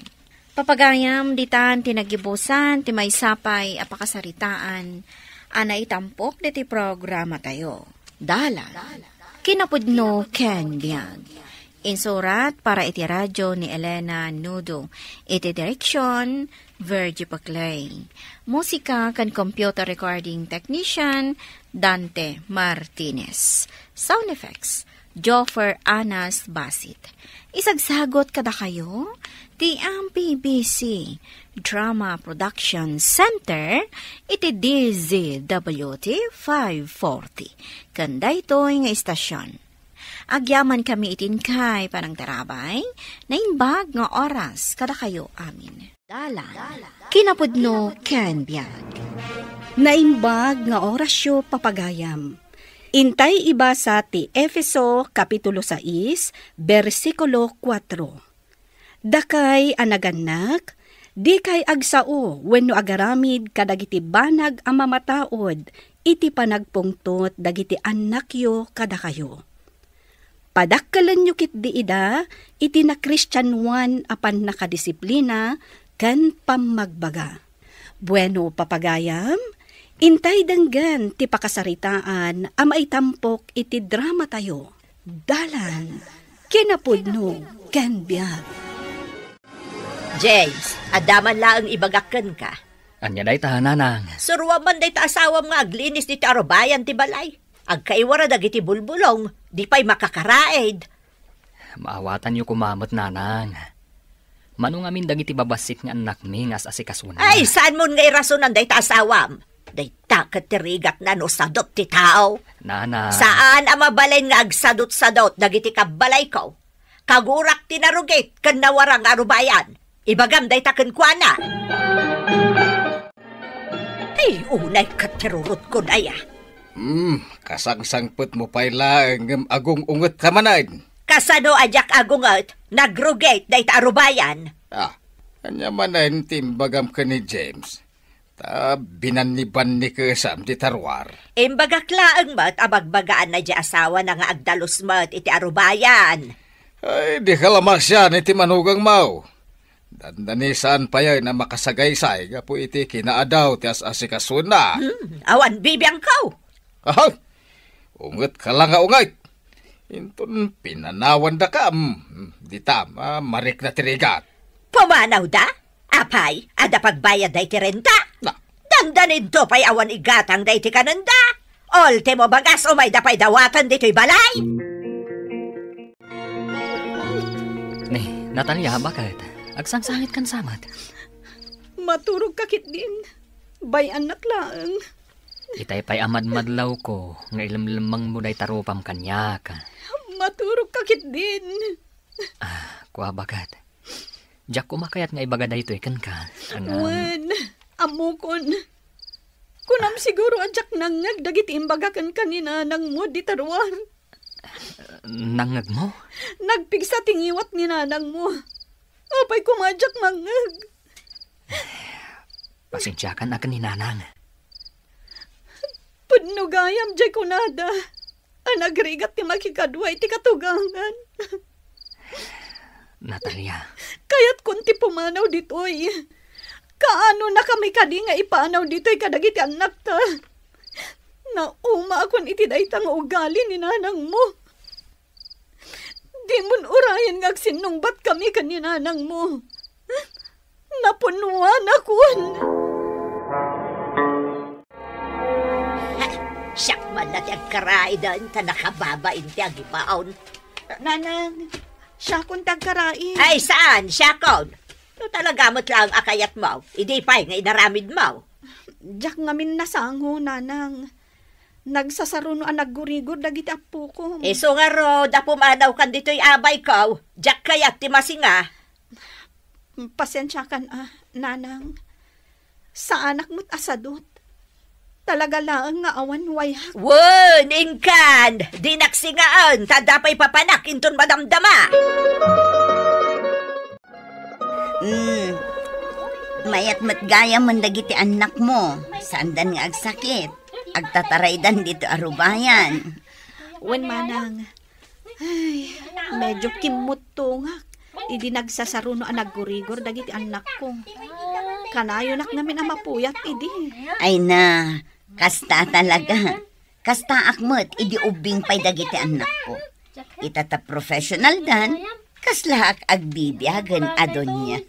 Papagayam ditan tinagibusan ti maysapay a pakasaritaan, ana itampok diti programa tayo. Dalan. Kinapudno ken biag. Insurat para iti radyo ni Elena Nudo. Iti direksyon, Virgie Paclay. Musika kan computer recording technician, Dante Martinez. Sound effects, Joffer Anas Basit. Isagsagot kada kayo, ti MPBC Drama Production Center, iti DZWT 540. Kanda ito'y nga istasyon. Agyaman kami itinkay parang tarabay, na imbag nga oras kada kayo amin. Dalan. Kinapudno ken biag. Naimbag nga orasyo papagayam. Intay ibasa ti Efeso Kapitulo 6, versikulo 4. Dakay anaganak, di kay agsao wenno agaramid kadagiti banag a mamataod, iti panagpungtot dagiti annakyo kada kayo. Padakkalan nyo kit di ida, iti na Kristyanuan apan nakadisiplina, kan pamagbaga. Bueno papagayam, intay danggan ti pakasaritaan, amay tampok iti drama tayo. Dalan, kinapudno, ken biag. James, adaman lang ibagakan ka. Anya day ta, nanang. Surwa man day ta asawam nga aglinis dito arobayan ti balay. Agkaiwara dagiti bulbulong, di pa'y makakaraid. Maawatan niyo kumamot, nanang. Manong amin dagiti babasit nga anak mi nga asikasuna. Ay, saan mo nga irasunan day ta asawam? Day ta katirigat na no sadot ti tao. Nanang. Saan ang mabalin nga agsadot-sadot dagiti kabalay ko? Kagurak tinarugit kan nawarang arubayan. Ibagam day ta kenkwana. Ay, unay katirurot ko daya. Kasangsangput mo pa'y agong ungot ka manaid. Kasano ajak agungot, nagrugate day ta arubayan. Kanya manayin timbagam ka ni James. Ta binaniban ni kesam di tarwar. Imbagaklaang mat abagbagaan na di asawa na nga agdalos mat iti arubayan. Ay, di kalamak siya ni ti manugang mau. Dandanisan pa yan na makasagaysay gapu iti kinaadaw ti asikasuna. Awan bibiyang kau. Ungot ka lang nga ungay. Intun pinanawan da ka. Di tama, marik na tirigat. Pumanaw da? Apay, ada pagbayad day ti renta. Dandanin to pa'y awan igatang day ti kananda. Olte mo bagas o may dapay dawatan dito'y balay. Natalia, bakit? Agsangsangit kan samat. Maturog kakit din. Bayan naklaan. Itay pa'y amad-madlaw ko, nga ilamlamang mo day tarupam kanya ka. Maturog kakit din. Kuha bagat. Diyak kumakayat nga ibagada ito ikan ka. Wen, amukon. Kunam siguro adyak nangag dagiti imbagakan kanina nang mo di tarwar. Nangag mo? Nagpigsa tingiwat ni nanang mo. Apay kumadyak mangag. Pasensyakan akan ni nanang. Pudnugayam jay kunada. Anagrigat ti makikadwa iti katugangan. Natalia. Kaya't kunti pumanaw ditoy. Kaano na kami kadi nga ipanaw ditoy kadagiti anak ta. Nauma akon iti daytang ugali ni nanang mo. Di mon urayan nga agsinungbat kami kani nanang mo. Napunuan akon. Siyak man na ti agkaraidan, ta nakababain ti agipaon. Nanang, siya kong tagkarain. Ay, saan? Siyakon? No talagamot lang akayat mo. Hindi pa'y nga inaramid mo. Diyak ngamin nasango, nanang. Nagsasaruno ang naggurigor dagiti apo ko. So nga ro, da pumanaw kan dito'y abay ko. Diyak kayat ti masinga. Pasensya kan, nanang. Sa anak mo't asadot. Talaga lang nga awan wayhak. Wen, ingkan! Di naksingaan, tadapay papanak, inton madamdama. Mayat matgaya man dagiti anak mo. Saan dan nga agsakit? agtataraydan dito arubayan. Wen manang. Ay, medyo kimot to nga. Idi nagsasaruno ang naggurigor dagiti anak ko. Kanayo nak namin ang mapuyat, idi. Ay na, kasta talaga. Kasta akmat, idi ubing pay dagiti anak ko. Itata professional dan, kaslahak agbibiyagan adon niya.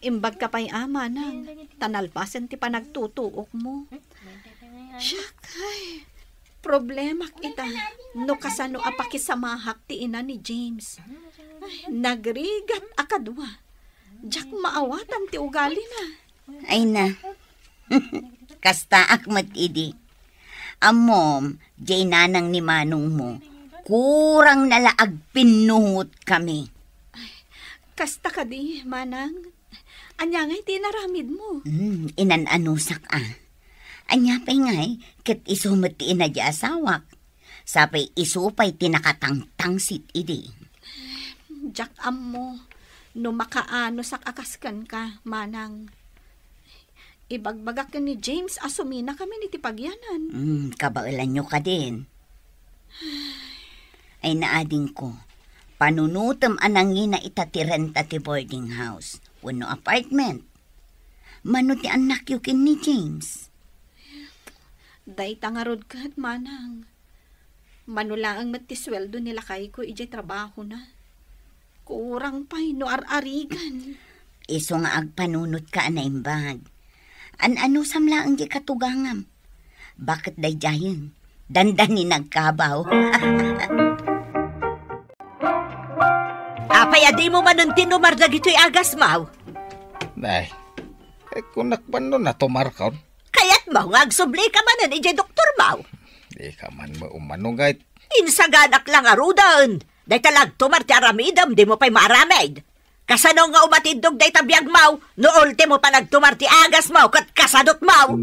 Imbag ka pa'y ama nang tanalpasan ti panagtutuok mo. Ay, problema kita. No kasano apakisamahak ti ina ni James. Ay, nagrigat akadwa. Diyak maawatan ti ugali na. Ay na, kasta akmat idi. Amom, jay nanang ni manong mo, kurang nalaag pinuhot kami. Kasta ka di, manang. Anya nga'y tinaramid mo. Inananusak Anya pa'y nga'y, kat isumot ti ina di asawak. Sapay isupay tinakatangtang sit idi. Jack mo, no makaano sak akaskan ka, manang. Ibagbagak ka ni James, asumina kami ni tipagyanan. Kabailan nyo ka din. Ay naading ko, panunutam anangin na itatirenta ti boarding house, wano apartment. Mano ti anak yukin ni James. Day tangarod ka, manang. Manula ang matisweldo nila kay ko, ijay trabaho na. Kurang pa'y no ar-arigan. Iso nga agpanunot ka na imbag. Ano samla ang di katugangam? Bakit day jayin? Dandan ni nagkabaw. Apay, adi mo manuntin umardag ito'y agas, Mau. Nay, kunak man no na tumarkaon. Kaya't mo, agsubli ka manan, ijay Dr. Mau. Di ka man umanungay. Insaganak lang arudan. Day talag tumar ti aramidam, di mo pa'y maaramid. Kasano nga umatindog day tabiyag, Mau, no ultimo pa nagtumar ti agas, Mau, kat kasadot, Mau.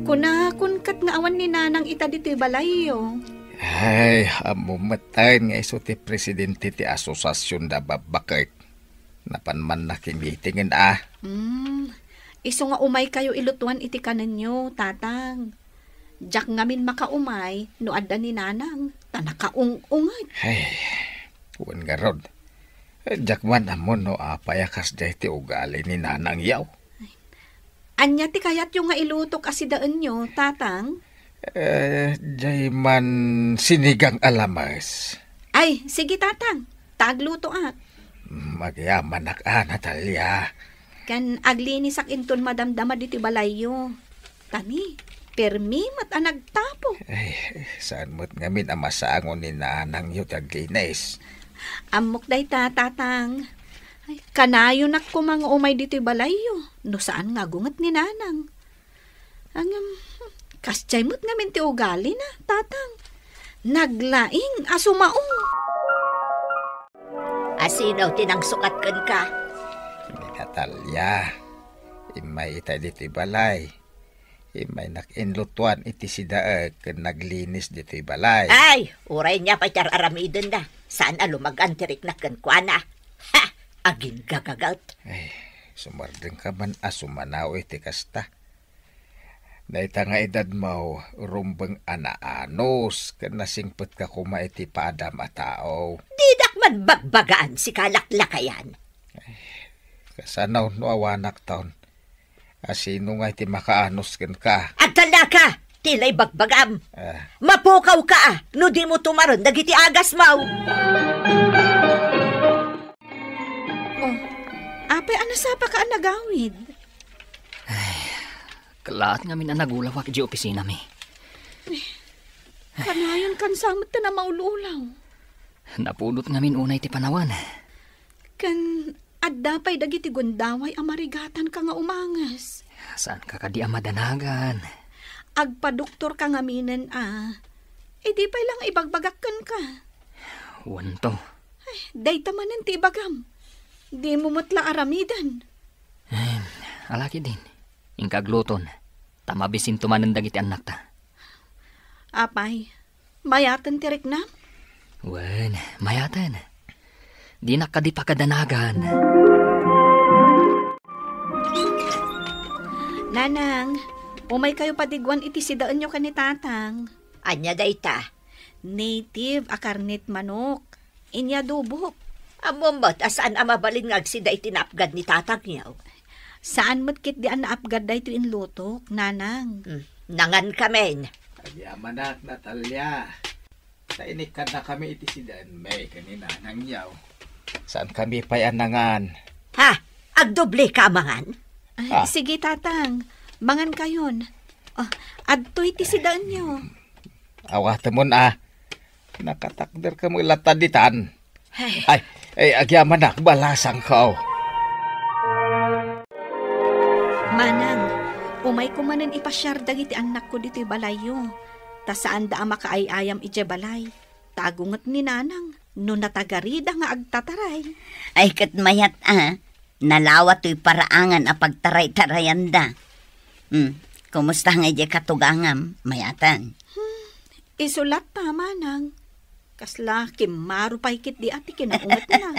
Kun kat nga awan ni nanang ita dito'y balayo. Ay, amumatayin nga iso ti presidente ti asosasyon da babakit. Napanman na kimitingin Iso nga umay kayo ilutuan iti kanan nyo, tatang. Diyak ngamin makaumay, no adda ni nanang, tanakaung-ungay. Ay, puwan nga rod. Diyak man amon no apayakas day ti ugali ni nanang yaw. Anya ti kayat yung nga ilutok asidaan nyo, tatang? Jay man sinigang alamas. Ay, sige tatang, tagluto Magyaman Natalia. Kan aglinisak inton madamdama diti balayo. Tani, permi mat nagtapo. Ay, saan mo't ngamin amasangon ni nanang yut aglinis. Amok day tatang. Ay, kanayo nak ko mga umay dito'y balayo. No saan nga gungat ni nanang. Kasyay mo't ngamin ti ugali na, tatang. Naglaing asumaong. Asinaw tinangsukat kan ka. Natalia, imay ita dito'y balay. Imay nakinlutuan iti sidaag kan naglinis dito'y balay. Ay, uray niya pa char aramidin na. Saan lumagantirik na kan kuana? Ha! Agin gagagat. Ay, sumardeng ka man asumanaw iti kasta. Naita nga edad mo, rumbang anaanos, kanasingpot ka kuma iti paadam a tao. Didak man bagbagaan si kalaklakayan. Ay, kasanaw no awanak taon. Asino nga iti makaanos kan ka. Agtala ka! Tilay bagbagam. Mapukaw ka no di mo tumaron dagiti agas mau. Apay, anasapa ka nagawid? Ay, kalaat nga min nagulawak di opisina mi. Kanayon kan samot na maululaw. Napulot nga min unay ti panawan. Kan adda pay dagiti gundaway amarigatan ka nga umangas. Saan ka kadi amadanagan? Agpadoktor ka nga minen di pay lang ibagbagakan ka. Wanto. Ay, day tamanan ti ibagam. Di mo matla aramidan. Alaki din. Ingkagluton. Tamabisin tumanan dagiti anak ta. Apay, mayatan tirik na? Wen, mayatan. Di na kadi Nanang, Umay kayo padigwan iti sidaan nyo kanitatang. Anya dayta. Native akarnit manok. Inya dubok. Amumbot, asaan amabalin nga agsida itinapgad ni tatag niyaw. Saan matkit di an naapgad da ito inlutok, nanang? Nangan kamen. Agyaman na, Natalia. Tainik ka na kami iti si Dan May kanina nang yaw. Saan kami payanangan? Ha? Agdoble ka mangan? Ay, sige, tatang. Mangan kayon. Adto iti sidaan nyo. Awat mo na. Nakatakder ka mo ilataditan. Ay, agyaman na, balasang ka. Manang, umay ko manan ipasyar dagiti anak ko dito'y balayo. Ta saan da makaayayam ije balay. Tagungat ni nanang, no natagarida nga agtataray. Ay kat mayat nalawa to'y paraangan a pagtaray-tarayan da. Kumusta nga ije katugangam, mayatan? Isulat pa, manang. Kasla, kimaro pa hikit di ati kinaungat na.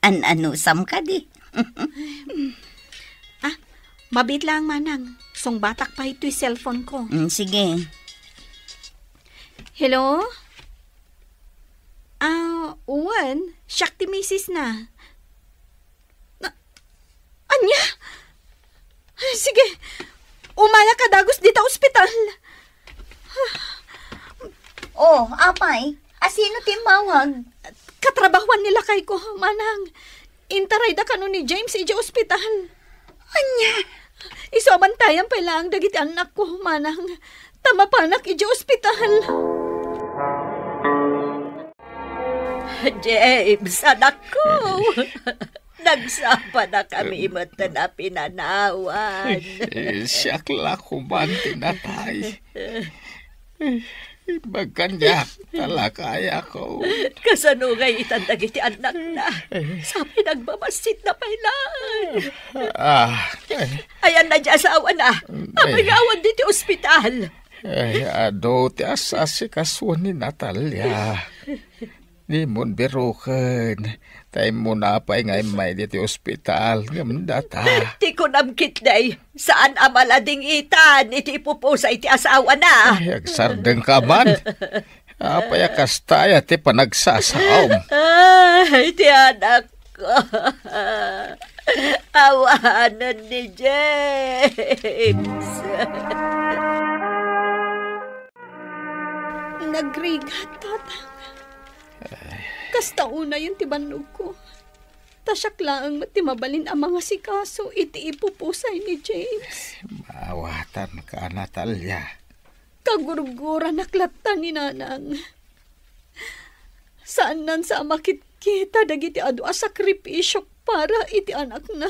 Anusam ka di. Mabit lang, manang. Song batak pa ito'y cellphone ko. Sige. Hello? Uwan, Shakti misis na. Anya? Sige, umaya ka dagos dito ospital. Oh, apay, asino timawag? Katrabahuan nila kay ko, manang. Intaray da kano ni James ije ospital. Anya? Isobantayan pa lang dagiti anak ko, manang. Tamapanak ije ospital. James, anak ko. Nagsapa na kami imata na pinanawan. Siyakla kuman tinatay. Magkanyak talakaya ko. Kasanungay itandagiti anak na. Sabi nagmamasit na pailan. Ayan na dyan asawa na. Apayawan dito ospital. Ti asasi kaswan ni Natalia. Di mon biruken. Tayo mo na pa ngay may dito ospital. Ngayon data. Ti ko namkit day. Saan amalading itan? Iti ipupusa iti asawa na. Ay, agsardeng ka man. Apaya kastaya ti panagsasaom. Ay, ti anak ko. Awanan ni James. Nagrigat, tatang. Kasta una yung tibanog ko. Tasyak lang matimabalin ang mga sikaso iti ipupusay ni James. Mawatan ka, Natalia. Kagurugura naklatan ni nanang. Saan nan sa makit kita dagiti adu a sakripisyo para iti anak na.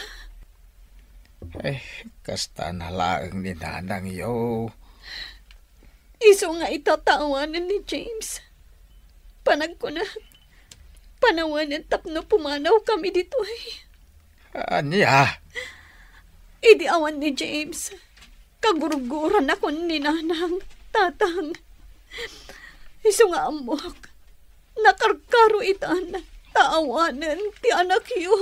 Ay, kasta na laang ni nanang yo. Iso nga itatawanan ni James. Panag ko na. Panawanan tapno pumanaw kami dito Anya? Idi awan ni James. Kaguruguran ako ni nanang, tatang. Iso nga amok. Nakarkaro itan. Taawanan ti anak yu.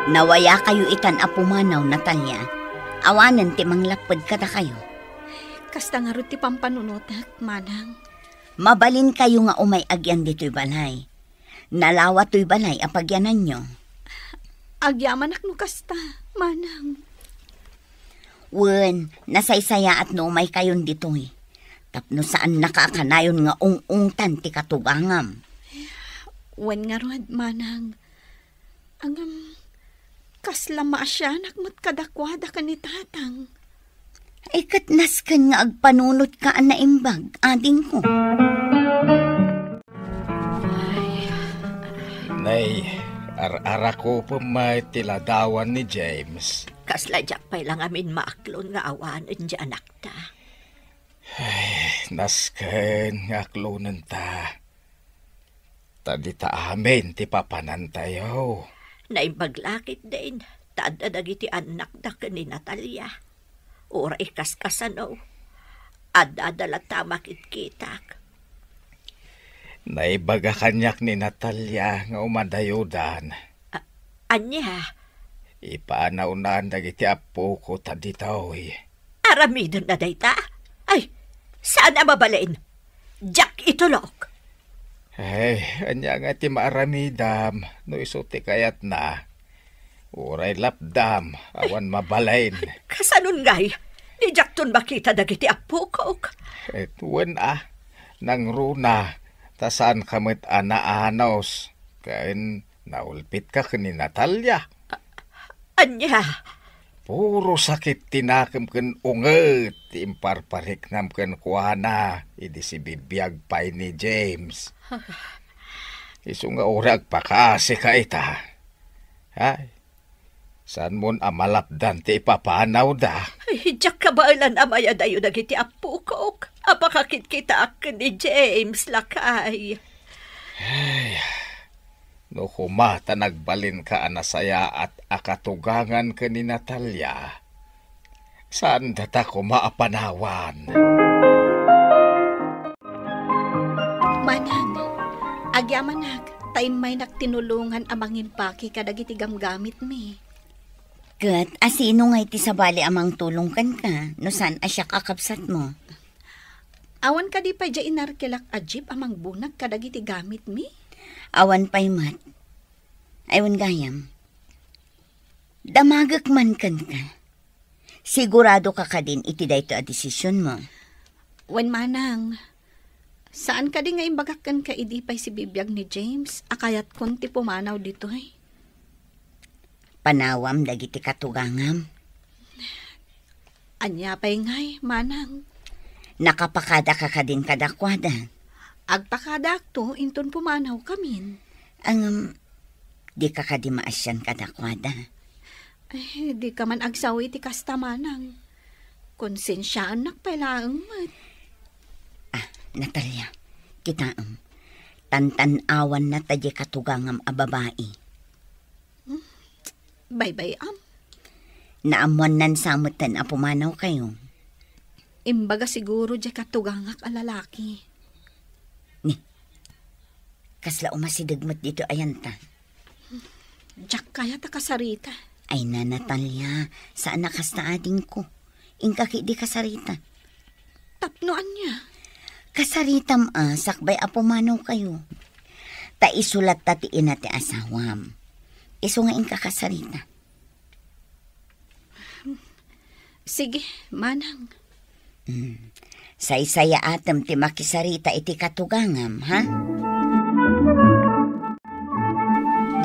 Nawaya kayo itan apumanaw, Natalia. Awanan ti manglapod kada kayo. Kasta nga rin ti pampanunotak, manang. Mabalin kayo nga umay agyan dito'y balay. Nalawa to'y balay apagyanan nyo. Agyaman akno kasta, manang. Wen, nasaysaya at no umay kayon dito'y. Tapno saan nakakanayon nga ung-ungtan ti katugangam. Wen nga rin, manang. Kasla maasyanak mo't kadakwada ka ni tatang. Ay katnaskan nga agpanunot ka na imbag, ading ko. Nay, ara ko pa may tiladawan ni James. Kasla dyak pa'y lang amin maaklon nga awanan dyan anak ta. Ay, nasken nga aklonan ta. Tadi ta amin ti papanan tayo. Naibaglakit din, tada dagiti anak da ni Natalia. Ura ikaskasano, adadala tamakit kitak. Naibaga kanyak ni Natalia nga umadayudan. Anya, Ipaanaunan dagiti apo ko taditaw. aramidon na dayta? Ay, saan na mabalain? Jack itulok. Ay, anya nga ti maaramidam, no isuti kayat na. Uray lapdam, awan mabalain. Kasanon ngay, ni Jack ton makita dagiti apo ko. Tuwan nang runa, tasan kamit anaanos. Kain naulpit ka ni Natalia. Anya, Puro sakit tinakam ken unget, imparparik nam ken kuana, idi si bibiyag pay ni James. Isu nga urag pakasi ka ita. Ay, saan mon amalapdan ti ipapanaw da? ay, Jack kabailan amaya dayo dagiti apo ko. Apakakit kita ni James lakay. No humata nagbalin ka anasaya at akatugangan ka ni Natalia. Saan data ko maapanawan? Manang, agyamanag, tayo may nagtinulungan amang impaki kadagiti gamgamit mi. Kat, asino nga iti sabali amang tulungkan ka, no saan asya kakapsat mo? Awan ka di pa dya inarkilak ajib amang bunag kadagiti gamit mi? Awan pa'y mat. Aywan gayam. Damagak man kan ka. Sigurado ka din iti dayto a desisyon mo. Wen manang, saan ka di nga imbagakan ka idipay si bibiyag ni James, akayat konti pumanaw dito eh. Panawam dagiti katugangam. Anya pa'y ngay, manang. Nakapakada ka din kadakwada. Agpakadak to, inton pumanaw kamin. Di ka di maasyan kadakwada. Ay, di ka man agsawi ti kasta manang. Konsensyaan nakpailaang mat. Natalia, kita tantan-awan na tadya katugangam a babae. Bye-bye, Naamuan nan samutan a pumanaw kayo. Imbaga siguro dya katugangak a lalaki. Kasla umasidagmat dito ayanta. Jack kaya ta kasarita. Ay na Natalia, saan nakasta ading ko? Ingkaki di kasarita. Tapnoan niya. Kasaritam sakbay apumanaw kayo. Ta isulat tatiin ti asawam. Isu nga ingka kasarita. Sige, manang. Say-saya atam ti makisarita iti katugangam, ha?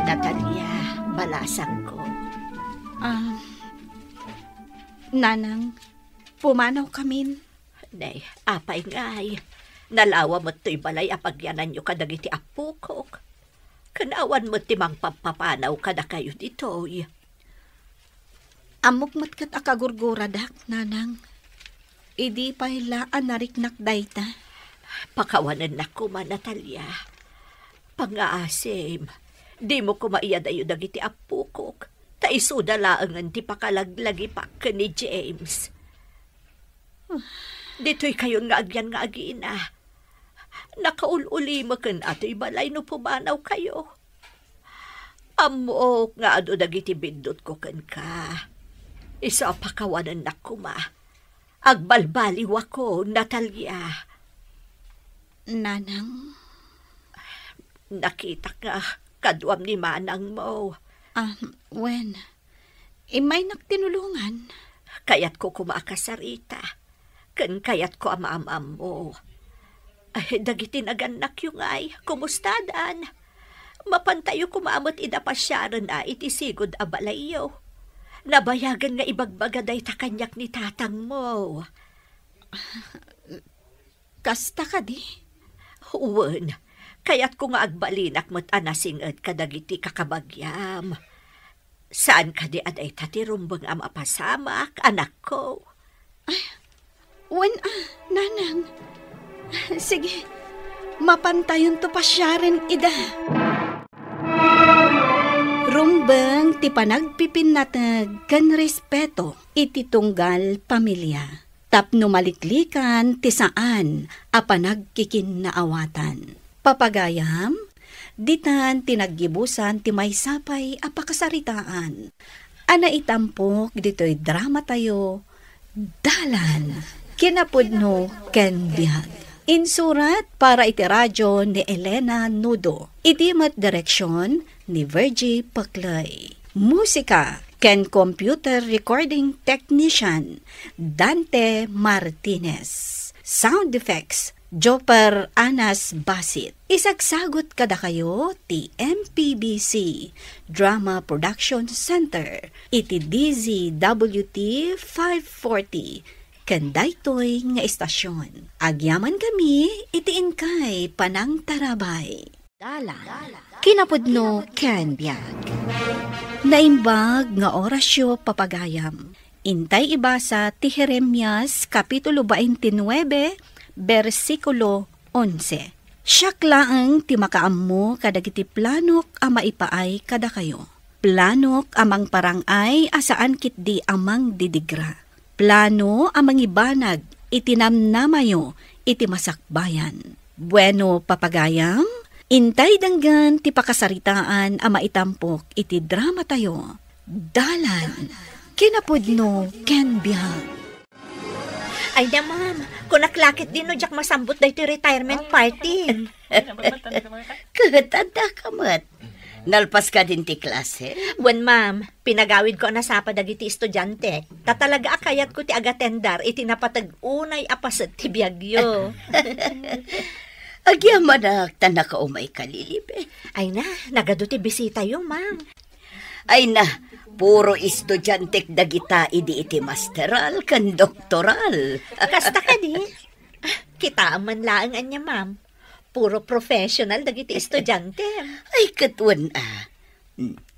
Natalia, balasang ko. Nanang, pumanaw kamin. Nay, apay ngay. Nalawa mo to'y balay apagyanan nyo kadagiti apo ko. Kanawan mo timang papapanaw kada kayo dito. Amok matkat akagurgura dak, nanang. Idi pa hilaan nariknak dayta. Pakawanan na ko man, Natalia. Pangaasim, di mo ko maiyadayo dagiti apo ko. Taisuda laangan ti pakalaglagi pa ka ni James. Dito'y kayon nga agyan nga agina. Nakaululi mo kan ato'y balay no pumanaw kayo. Amok nga ado dagiti bindot ko kan ka. Isa pakawanan na kuma. Agbalbaliw ako, Natalia. Nanang? Nakita ka, kadwam ni manang mo. Wen, imay nagtinulungan. Kayat ko kumakasarita. Kan kayat ko ama-amam mo. Ay, dagitin aganak yung ay, kumustadan. Mapantayo kumaamot idapasyaran na itisigod abalayo. Nabayagan nga ibagbagaday ta kanyak ni tatang mo. Kasta ka di? Uwan, kayat ko nga agbalinak mo't anasingad kadagiti kakabagyam. Saan ka di aday tatirumbang am apasamak, anak ko? Ay, wen nanang. Sige, mapantayon to pasyarin ida. Rumbeng ti panagpipinatag kan respeto iti tunggal pamilya. Tapno maliklikan ti saan a panagkikinnaawatan. Papagayam, ditan tinaggibusan ti maysapay a pakasaritaan. Ana itampok dito'y drama tayo, Dalan. Kinapudno ken biag. Insurat para iti radyo ni Elena Nudo. Iti mat direksyon ni Virgie Paclay. Musika ken computer recording technician Dante Martinez. Sound effects Joper Anas Basit. Isagsagot kada kayo ti MPBC Drama Production Center. Iti DZWT 540 Kandaytoy nga istasyon. Agyaman kami, itiin kay Panang Tarabay. Kinapudno ken biag. Naimbag nga orasyo papagayam. Intay ibasa ti Jeremias Kapitulo 29, versikulo 11. Siak laeng ti makaammo kadagiti planok a maipaay kada kayo. Planok amang parangay asaan kitdi amang didigra. Plano amang ibanag itinamnamayo iti masakbayan. Bueno papagayam, intay danggan ti pakasaritaan a maitampok iti drama tayo. Dalan, kinapudno ken biag. Ay na, ma'am. Kung naklakit din no, Jack masambot da ito retirement party. Katanda ka, mat. Nalpas ka din ti klase? Buwan, ma'am, pinagawid ko na sa padagiti estudyante. Tatalaga akayat ko ti agatendar, itinapatag unay apasat ti biyagyo. Agyaman na tanak ka umay kalilibe. Ay na, nagado ti bisita yung, ma'am. Ay na, puro estudyante dagita idi iti masteral kan doktoral. Kasta ka di? Kita man laang anya, ma'am. Puro professional dagiti estudyante. Ay katwan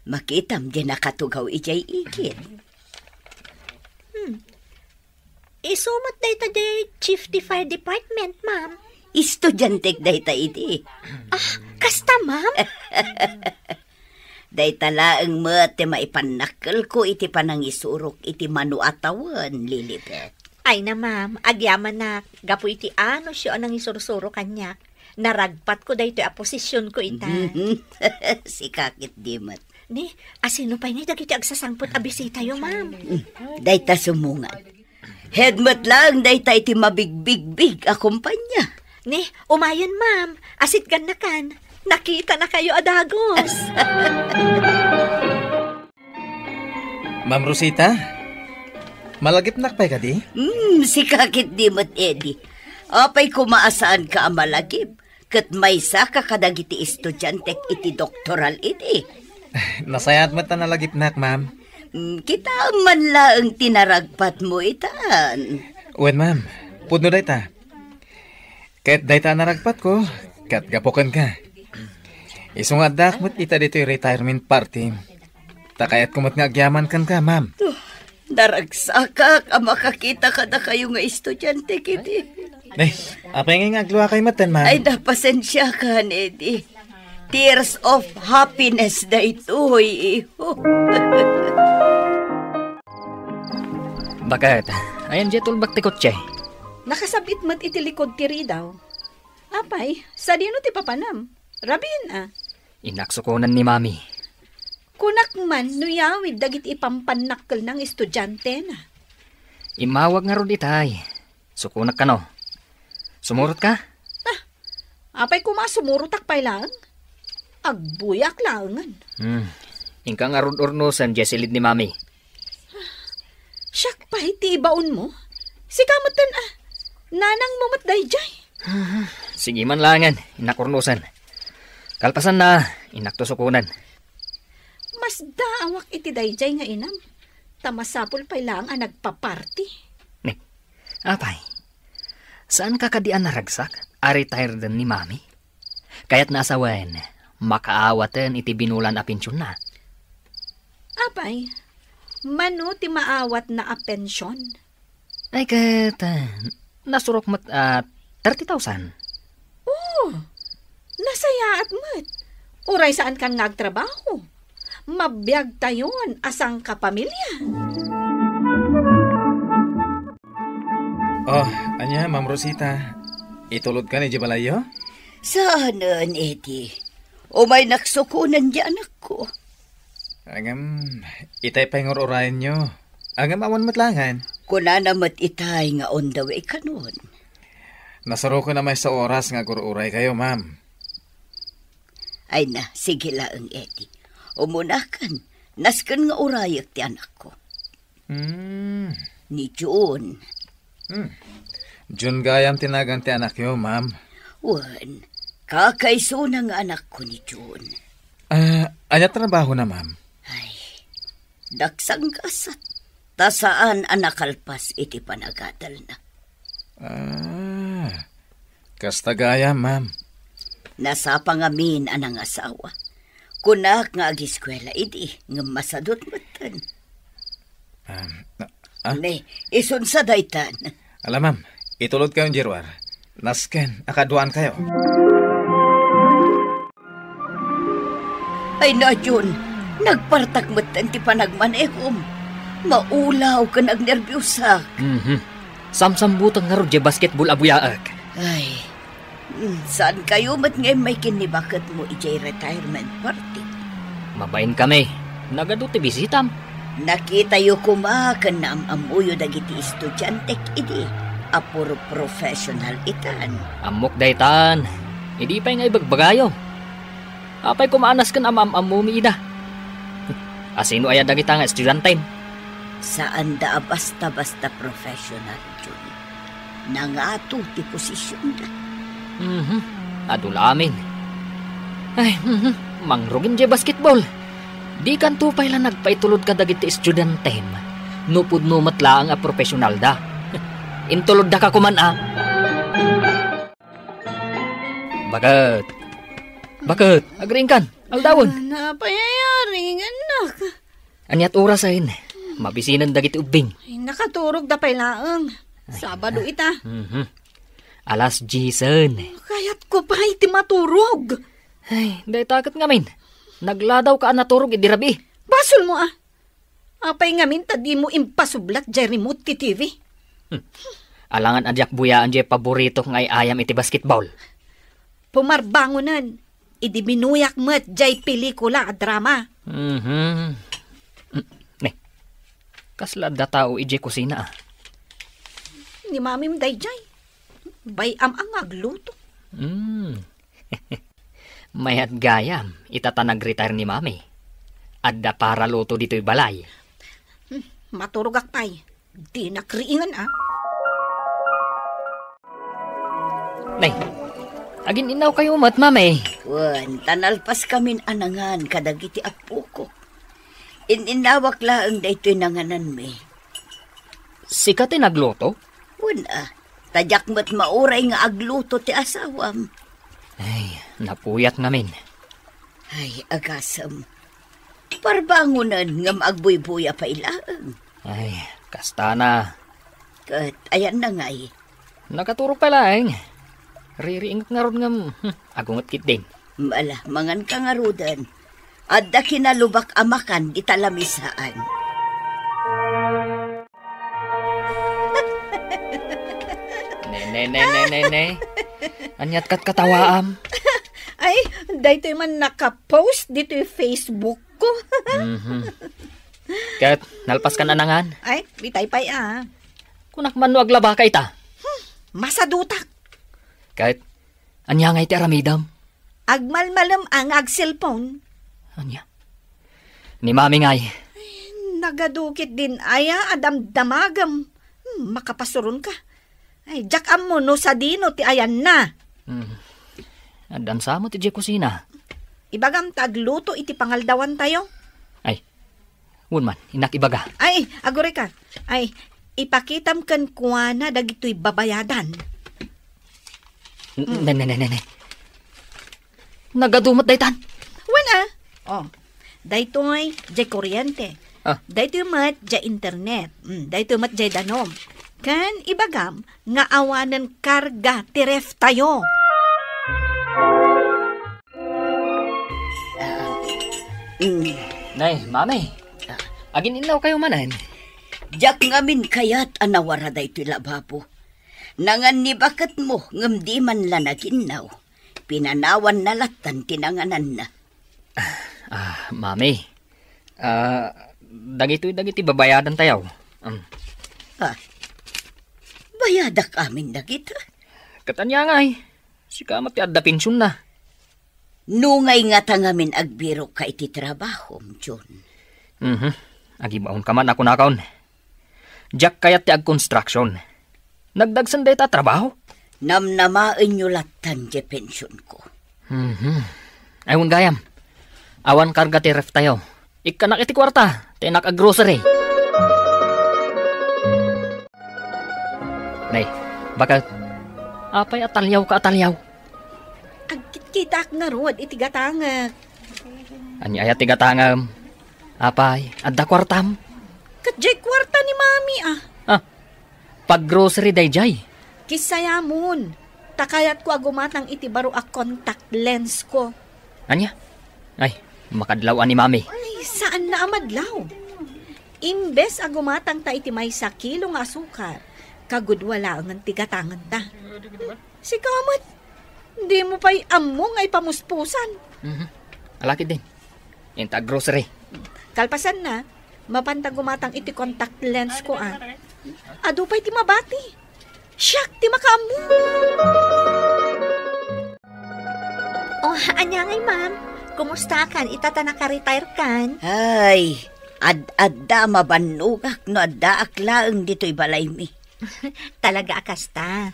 makitam din nakatugaw ijay ikit. Isumot da ito di Chief di Fire Department, ma'am. Estudyante dayta idi. Kasta, ma'am? Dayta laeng mati maipanakal ko iti panangisurok iti manuatawan, Lilibet. Ay na, ma'am, agyaman na gapu iti ano siya nang isurusuro kanya. Naragpat ko dahito a posisyon ko ita. Si kakit dimat. Ni, asino pa ni dagiti agsasangpot a bisita yo, ma'am. Dayta sumungan. Headmat lang dayta iti mabigbig-big a kumpanya. Ni, umayon, ma'am. Asit gan na kan. Nakita na kayo adagos. Ma'am Rosita, malagip nakpay ka di? Si kakit dimat, Eddie. Apay kumaasaan ka ang malagip. Kat may sa kakadagiti estudyante iti doktoral iti. Nasayat mo ta nalagip nak, ma'am. Kita man lang tinaragpat mo itan. Uwan, ma'am. Pudno day ta. Kahit day ta naragpat ko, kat gapukan ka. Isunga dakmot ita dito yung retirement party. Takayat kumot nga agyaman kan ka, ma'am. Daragsaka ka makakita ka na kayo nga estudyante kiti. Apay nga agluwa kay matan, ma'am. Ay, napasensya ka, Eddie. Tears of happiness na ito, iho. Bakit? Ayan dyan tulbak ti kotse. Nakasabit mat iti likod tiri daw. Apay, sa dino ti papanam? Rabin Inaksukunan ni mami. Kunak man, nuyawid dagit ipampanakkel ng estudyante na. Imawag nga ro ditay. Sukunak ka no. Sumurot ka? Apay kumasumurutak pay lang. Agbuyak langan. Ingka nga rod-ornosan dyan silid ni mami. Siyak pa iti ibaon mo. Sikamatan nanang mo matday jay. Sige man langan, inakurnusan. Kalpasan na, inaktusukunan. Mas daawak iti dayjay nga inam. Tamasapol pay lang ang nagpaparty. Apay, saan ka kadian naragsak? A-retire din ni mami? Kaya't nasawen, makaawatan iti binulan a pensyon na. Apay, mano ti maawat na a pensyon? Ay kat, nasurok mat 30,000. Oh, nasaya at mat. Uray saan kang nagtrabaho? mabiyag tayon asang kapamilya. Oh, anya, Ma'am Rosita. Itulod ka ni Jibalayo? Saanan, Eddie? O may naksukunan di anak ko. Angam, itay pa yung orayan nyo. Angam, awan matlangan. Kuna namat itay nga on the way ka nun. Nasaro ko na may sa oras nga gururay kayo, ma'am. Ay na, sige lang, Eddie. Umunakan, naskan nga urayak ti anak ko. Ni June. June gayam tinagan ti anak yo, ma'am. Wan, kakaiso na nga anak ko ni June. Anya trabaho na, ma'am? Ay, daksang kasat. Ta saan anakalpas iti panagadal na. Kasta gaya, ma'am. Nasa pangamin anang asawa. Kunak nga agiskwela iti nga masadot matan. Ne, isun sa daytan. Alam, ma'am, itulod kayong jirwar. Nasken, akaduan kayo. Ay na, Jun, nagpartak matan ti panagmanehom. Maulaw ka nagnervyusak. Samsambutang nga ro di basketball abuyaag. Ay, saan kayo mat ngayon may kinibakat mo ijay retirement party? Mabain kami. Nagado ti bisitam. Nakita yu kumakan na amuyo dagiti estudyante idi. Apuro professional itan. Amok daytan. Hindi pa nga ibagbagayo. Apay kumaanas kan amumi ida. Asino ay dagita nga estudyante? Saan da basta-basta professional, Jun? Nangato ti posisyon da. Adula amin. Ay, mangrugin di basketball. Di kan tupay lang nagpaitulod ka dagiti estudyante. Nupod numat lang a professional da. Intulod da ka kuman a. Bakit? Agring kan, aldawon. Napayayaring, anak. Anyat orasahin. Mabisinan dagiti ubing. Ay, nakaturog da pay laang. Sabado ita. Alas Jason. Kayat ko pa iti maturog. Ay, dahi takot ngamin. Nagladaw ka naturog idirabi. Basol mo Apay ngamin tadi mo impasublat jay remote ti TV. Alangan adyak buyaan jay paborito ngay ayam iti basketball. Pumarbangonan. Idi binuyak met jay pelikula at drama. Kaslad da tao ije kusina Ni mamim dayjay. Bayam ang agluto. Mayat gayam, itatanag-retire ni mami. Adda para luto dito'y balay. Maturog akpay. Di nakriingan Nay, agin inaw kayo umat, mami. Wan, tanalpas kamin anangan kadagiti apo ko. Ininawak laang da ito'y nanganan me. Sikat nagluto? Wan tadyak mat mauray nga agluto ti asawam. Ay, napuyat ngamin. Ay, agasam. Parbangunan nga maagbuy-buya pa ilaang. Ay, kasta na. Kat, ayan na ngay. Nakaturok pa lang. Ririingat nga ron nga, agungat kit din. Mala, mangan ka nga rudan. Adda kinalubak amakan di talamisaan. Ne. Anyat kat katawaam. Ay, dahito man nakapost dito yung Facebook ko. Kat, nalpas ka na nangan. Ay, bitay pay Kunak man wag laba ka ita. Masadutak. Kat, anya nga iti aramidam. Agmalmalam ang ag-cellphone. Anya? Ni mami ngay. Nagadukit din aya adamdamagam. Makapasuron ka. Ay, jakam mo no sa dino ti ayan na. Adan sa mo ti je kusina. Ibagam tagluto iti pangaldawan tayo. Ay, wun man, inak ibaga. Ay, agore ka. Ay, ipakitam kan kuwana dagito'y babayadan. Ne. Nagadumat daytan. Wana. Daytoy jay kuryente. Daytoy mat jay internet. Daytoy mat jay danom. Kan ibagam nga awanan karga ti ref tayo. Nay, mami. Agin inaw kayo manan. Jak ngamin kayat anawara da ito'y lababo. Nangan ni bakit mo ngam di man la naginaw. Pinanawan na latan tinanganan na. Mami. Dagiti babayadan tayo. Bayadak amin dagita. Katanya nga si kamat ti adda pensyon na. Nungay nga tangamin agbiro ka iti trabaho, John. Agibaon ka man ako nakaon. Jak kayat ti ag construction. Nagdagsan day ta trabaho. Namnamain nyo latan di pensyon ko. Ayun gayam. Awan karga ti ref tayo. Ikanak iti kwarta. Tinak ag grocery. Nay, bakit? Apay atalyaw ka atalyaw. Agkit-kitak nga rod, itigatangag. Ani ayat tigatangam. Apay, adda kwartam. Katjay kwarta ni mami Pag grocery day jay. Kisayamon. Takayat ko agumatang iti baro a contact lens ko. Anya? Ay, makadlawan ni mami. Ay, saan na amadlaw? Imbes agumatang ta iti may 1 kilo nga asukar, kagudwala ang tigatangan ta. Si kamat, hindi mo pa'y among ay pamuspusan. Alakid din. Inta grocery. Kalpasan na, mapantag gumatang iti contact lens ko Ado pa'y ti mabati. Siyak, ti makamu. Oh, anyangay ma'am. Kumusta kan? Itata naka-retire kan? Ay, adda mabanugak no adda aklaang dito'y balay mi. Talaga akasta.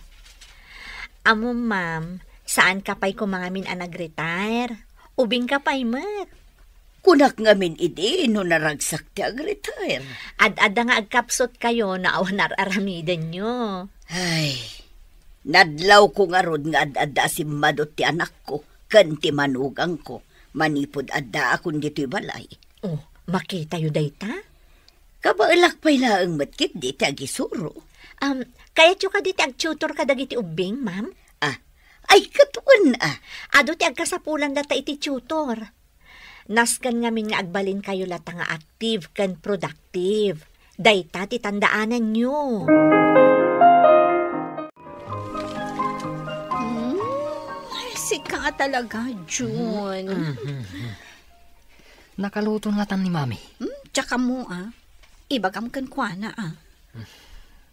Amo ma'am, saan ka pa'y kumangamin nag-retire? Ubing ka pa'y mat. Kunak ngamin idi no naragsak ti ag-retire. Ad-ada nga agkapsot kayo na awanar aramidan nyo. Ay, nadlaw ko nga rod nga ad-ada si madot ti anak ko, kan ti manugang ko, manipod adda akong dito'y balay. Oh, makita yu dayta? Kabailak pa'y laang matkit di ti agisuro. Kaya tiyo ka di ti agtutor ka dagiti ubing, ma'am? Ay, katuan Ado ti agkasapulan data iti tutor. Naskan ngamin nga agbalin kayo lata nga active kan productive. Dayta ti tandaanan nyo. Sika talaga, June. Nakaluto nga tan ni mami. Tsaka mo, ibagam kan kwa na,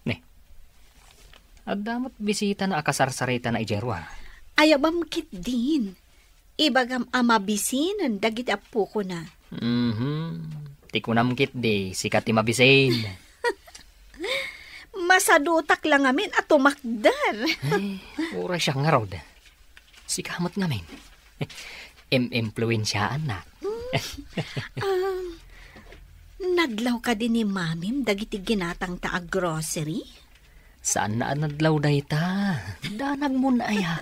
Ne. Adamot bisita na akasarsarita na ijerwa. Ayabam kit din. Ibagam amabisinan dagiti apo ko na. Tikunam kit di, sikat ti mabisin. Masadutak lang amin at tumakdar. Ay, ura siya nga rod. Sikamot ngamin. Influensyaan na. Nadlaw ka din ni mamim dagiti ginatang taag grocery? Saan na nadlaw day ta? Danag mo na aya.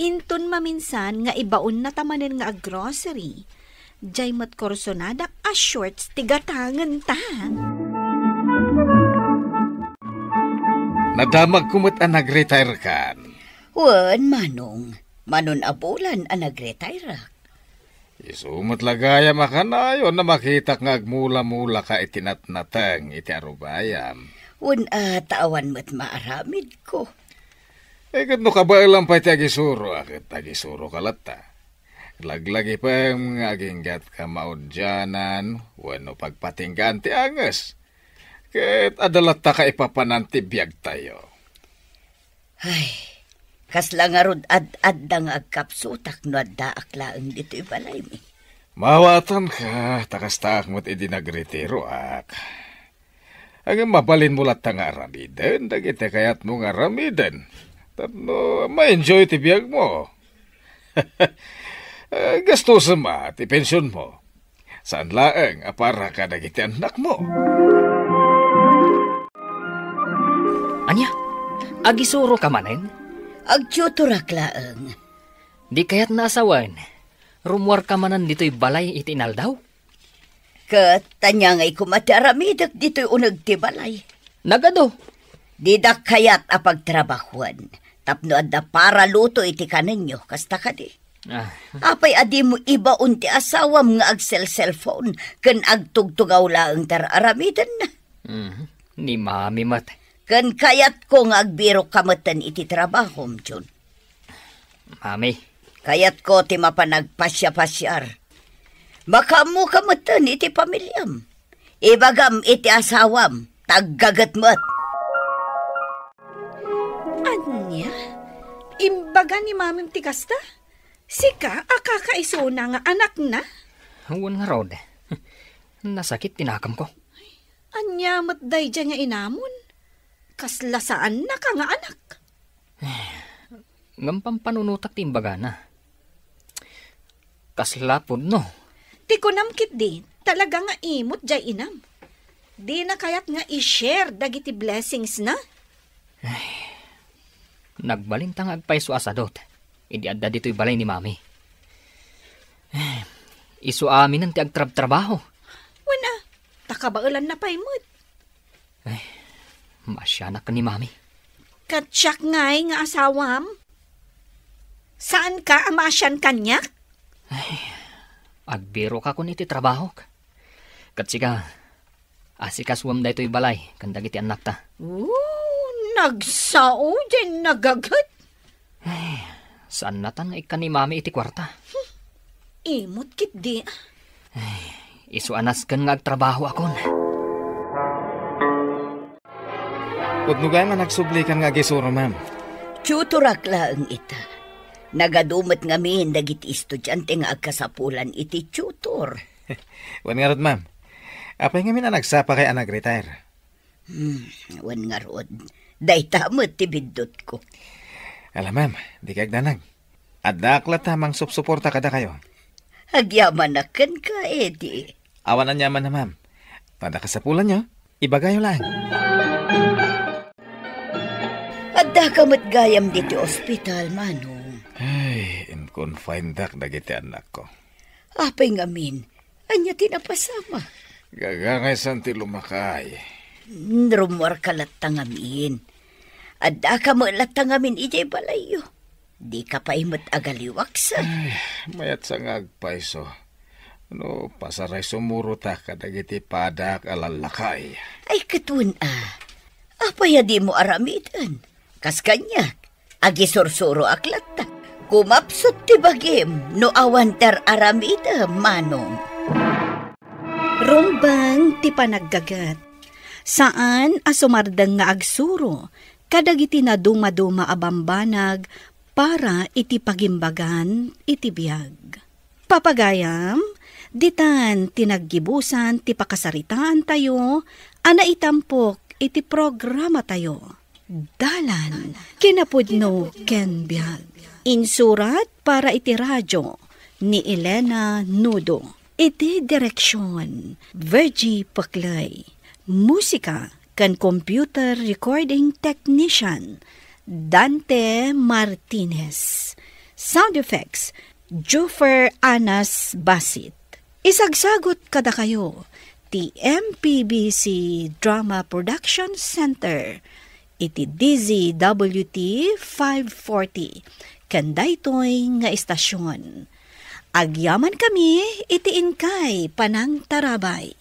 Inton maminsan nga ibaon na tamanin nga grocery. Jay mat korsonada a shorts tigatangan ta. Nadamag kumot ang nag-retire kan. Wan, manong. Manon abulan ang nag-retire. Isumot lagaya makanayo na makita nga agmula-mula ka itinatnatang iti arubayam. Wan tawan mo't maaramid ko. Kat no kabailang pa iti agisuro, akit agisuro kalata. Laglagi pa yung aginggat ka maudyanan, wano pagpatinggan ti angas. Kat adalat ta ka ipapananti biyag tayo. Ay, kasla nga rod ad-adda nga agkapsutak no adda aklaang dito'y balay mi. Mawatan ka, takastak mo't idinagretiro ak. Ang mabalin mo lat nga aramiden, dagiti kayat mo nga aramiden. Tano, ma-enjoy ti biyag mo. Gastusan ma, ti pensyon mo. Saan laeng para ka dagiti anak mo? Anya, agisuro ka manen? Agtuturak laeng. Di kaya't naasawan. Rumwar ka manan dito'y balay itinal daw? Kat tanya nga'y kumataramidak dito'y unag ti balay. Nagado. Didak kayat apagtrabahuan. Tapno adda para luto iti kaninyo, kasta ka di. Apay adi mo iba unti asawam nga cellphone ken agtugtugaw laeng tararamidan na. Ni mami mat. Ken kayat ko nga agbiro kamatan iti trabaho, Jun. Mami. Kayat ko ti mapanagpasya-pasyar. Makamu kamatan iti pamilyam. Ibagam iti asawam, taggagat mat. Anya? Imbaga ni mamim ti kasta? Sika, akakaiso na nga anak na? Huwag nga rod. Nasakit tinakam ko. Anya matday dyan nga inamon? Kaslasaan na ka nga anak? Ngampang panunutak ti imbaga na. Kaslapod no. Ti kunamkit din, talaga nga imot jay inam. Di na kayat nga i-share dagiti blessings na? Nagbalintang agpaiso asadot. Idi adda dito'y balay ni mami. Isu amin ang ti agtrab-trabaho. Wala, takabaulan na paimod. Masyanak ka ni mami. Katsyak ngay nga asawam. Saan ka amasyan kanyak? Agbiro ka kun iti trabaho. Katsika, asikaswam da ito'y balay, kandag iti anak ta. Nagsao din nagagat. Saan natan nga ni mami iti kwarta? Imot kit di. Isu anas kan nga agtrabaho akon. Pudnugay man nagsublikan nga gisuro, ma'am. Tuturak laeng ita. Nagadumat nga min dagiti estudyante nga agkasapulan iti tutor. Wan nga rod, ma'am. Apay nga min nagsapa kay anag retire. Wan nga rod. Day tamot ti bidot ko. Alam, ma'am, di kag danag. Adakla tamang supsuporta kada kayo. Agyaman na kan ka, edi. Awan na nyaman na, ma'am. Pada kasapulan nyo, ibagayo lang. Adda ka matgayam diti ospital, Manong. Ay, in-confine dak dagiti anak ko. Apay nga min, anya tinapasama. Gagangay santi lumakay. Rumor ka latangamin. Adda ka mo latangamin ijay balayo. Di ka pa imot agaliwaksa. Ay, mayat sa ngagpaiso. No, pasaray sumuro ta kadagiti padak alalakay. Ay, katun apaya di mo aramitan. Kas kanyak, agisursuro aklata. Kumapsot ti bagim, no awanter aramida, Manong. Rumbang ti panaggagat. Saan asumardang nga agsuro, kadagiti na duma-duma abambanag, para iti pagimbagan iti biyag. Papagayam, ditan tinaggibusan ti pakasaritaan tayo, ana itampok iti programa tayo. Dalan, kinapudno ken biyag. Insurat para iti radyo ni Elena Nudo. Iti direksyon, Virgie Paclay. Musika kan computer recording technician, Dante Martinez. Sound effects, Jufer Anas Basit. Isagsagot kada kayo, ti MPBC Drama Production Center, iti DZWT 540, kandaytoy nga istasyon. Agyaman kami, iti inkay panang tarabay.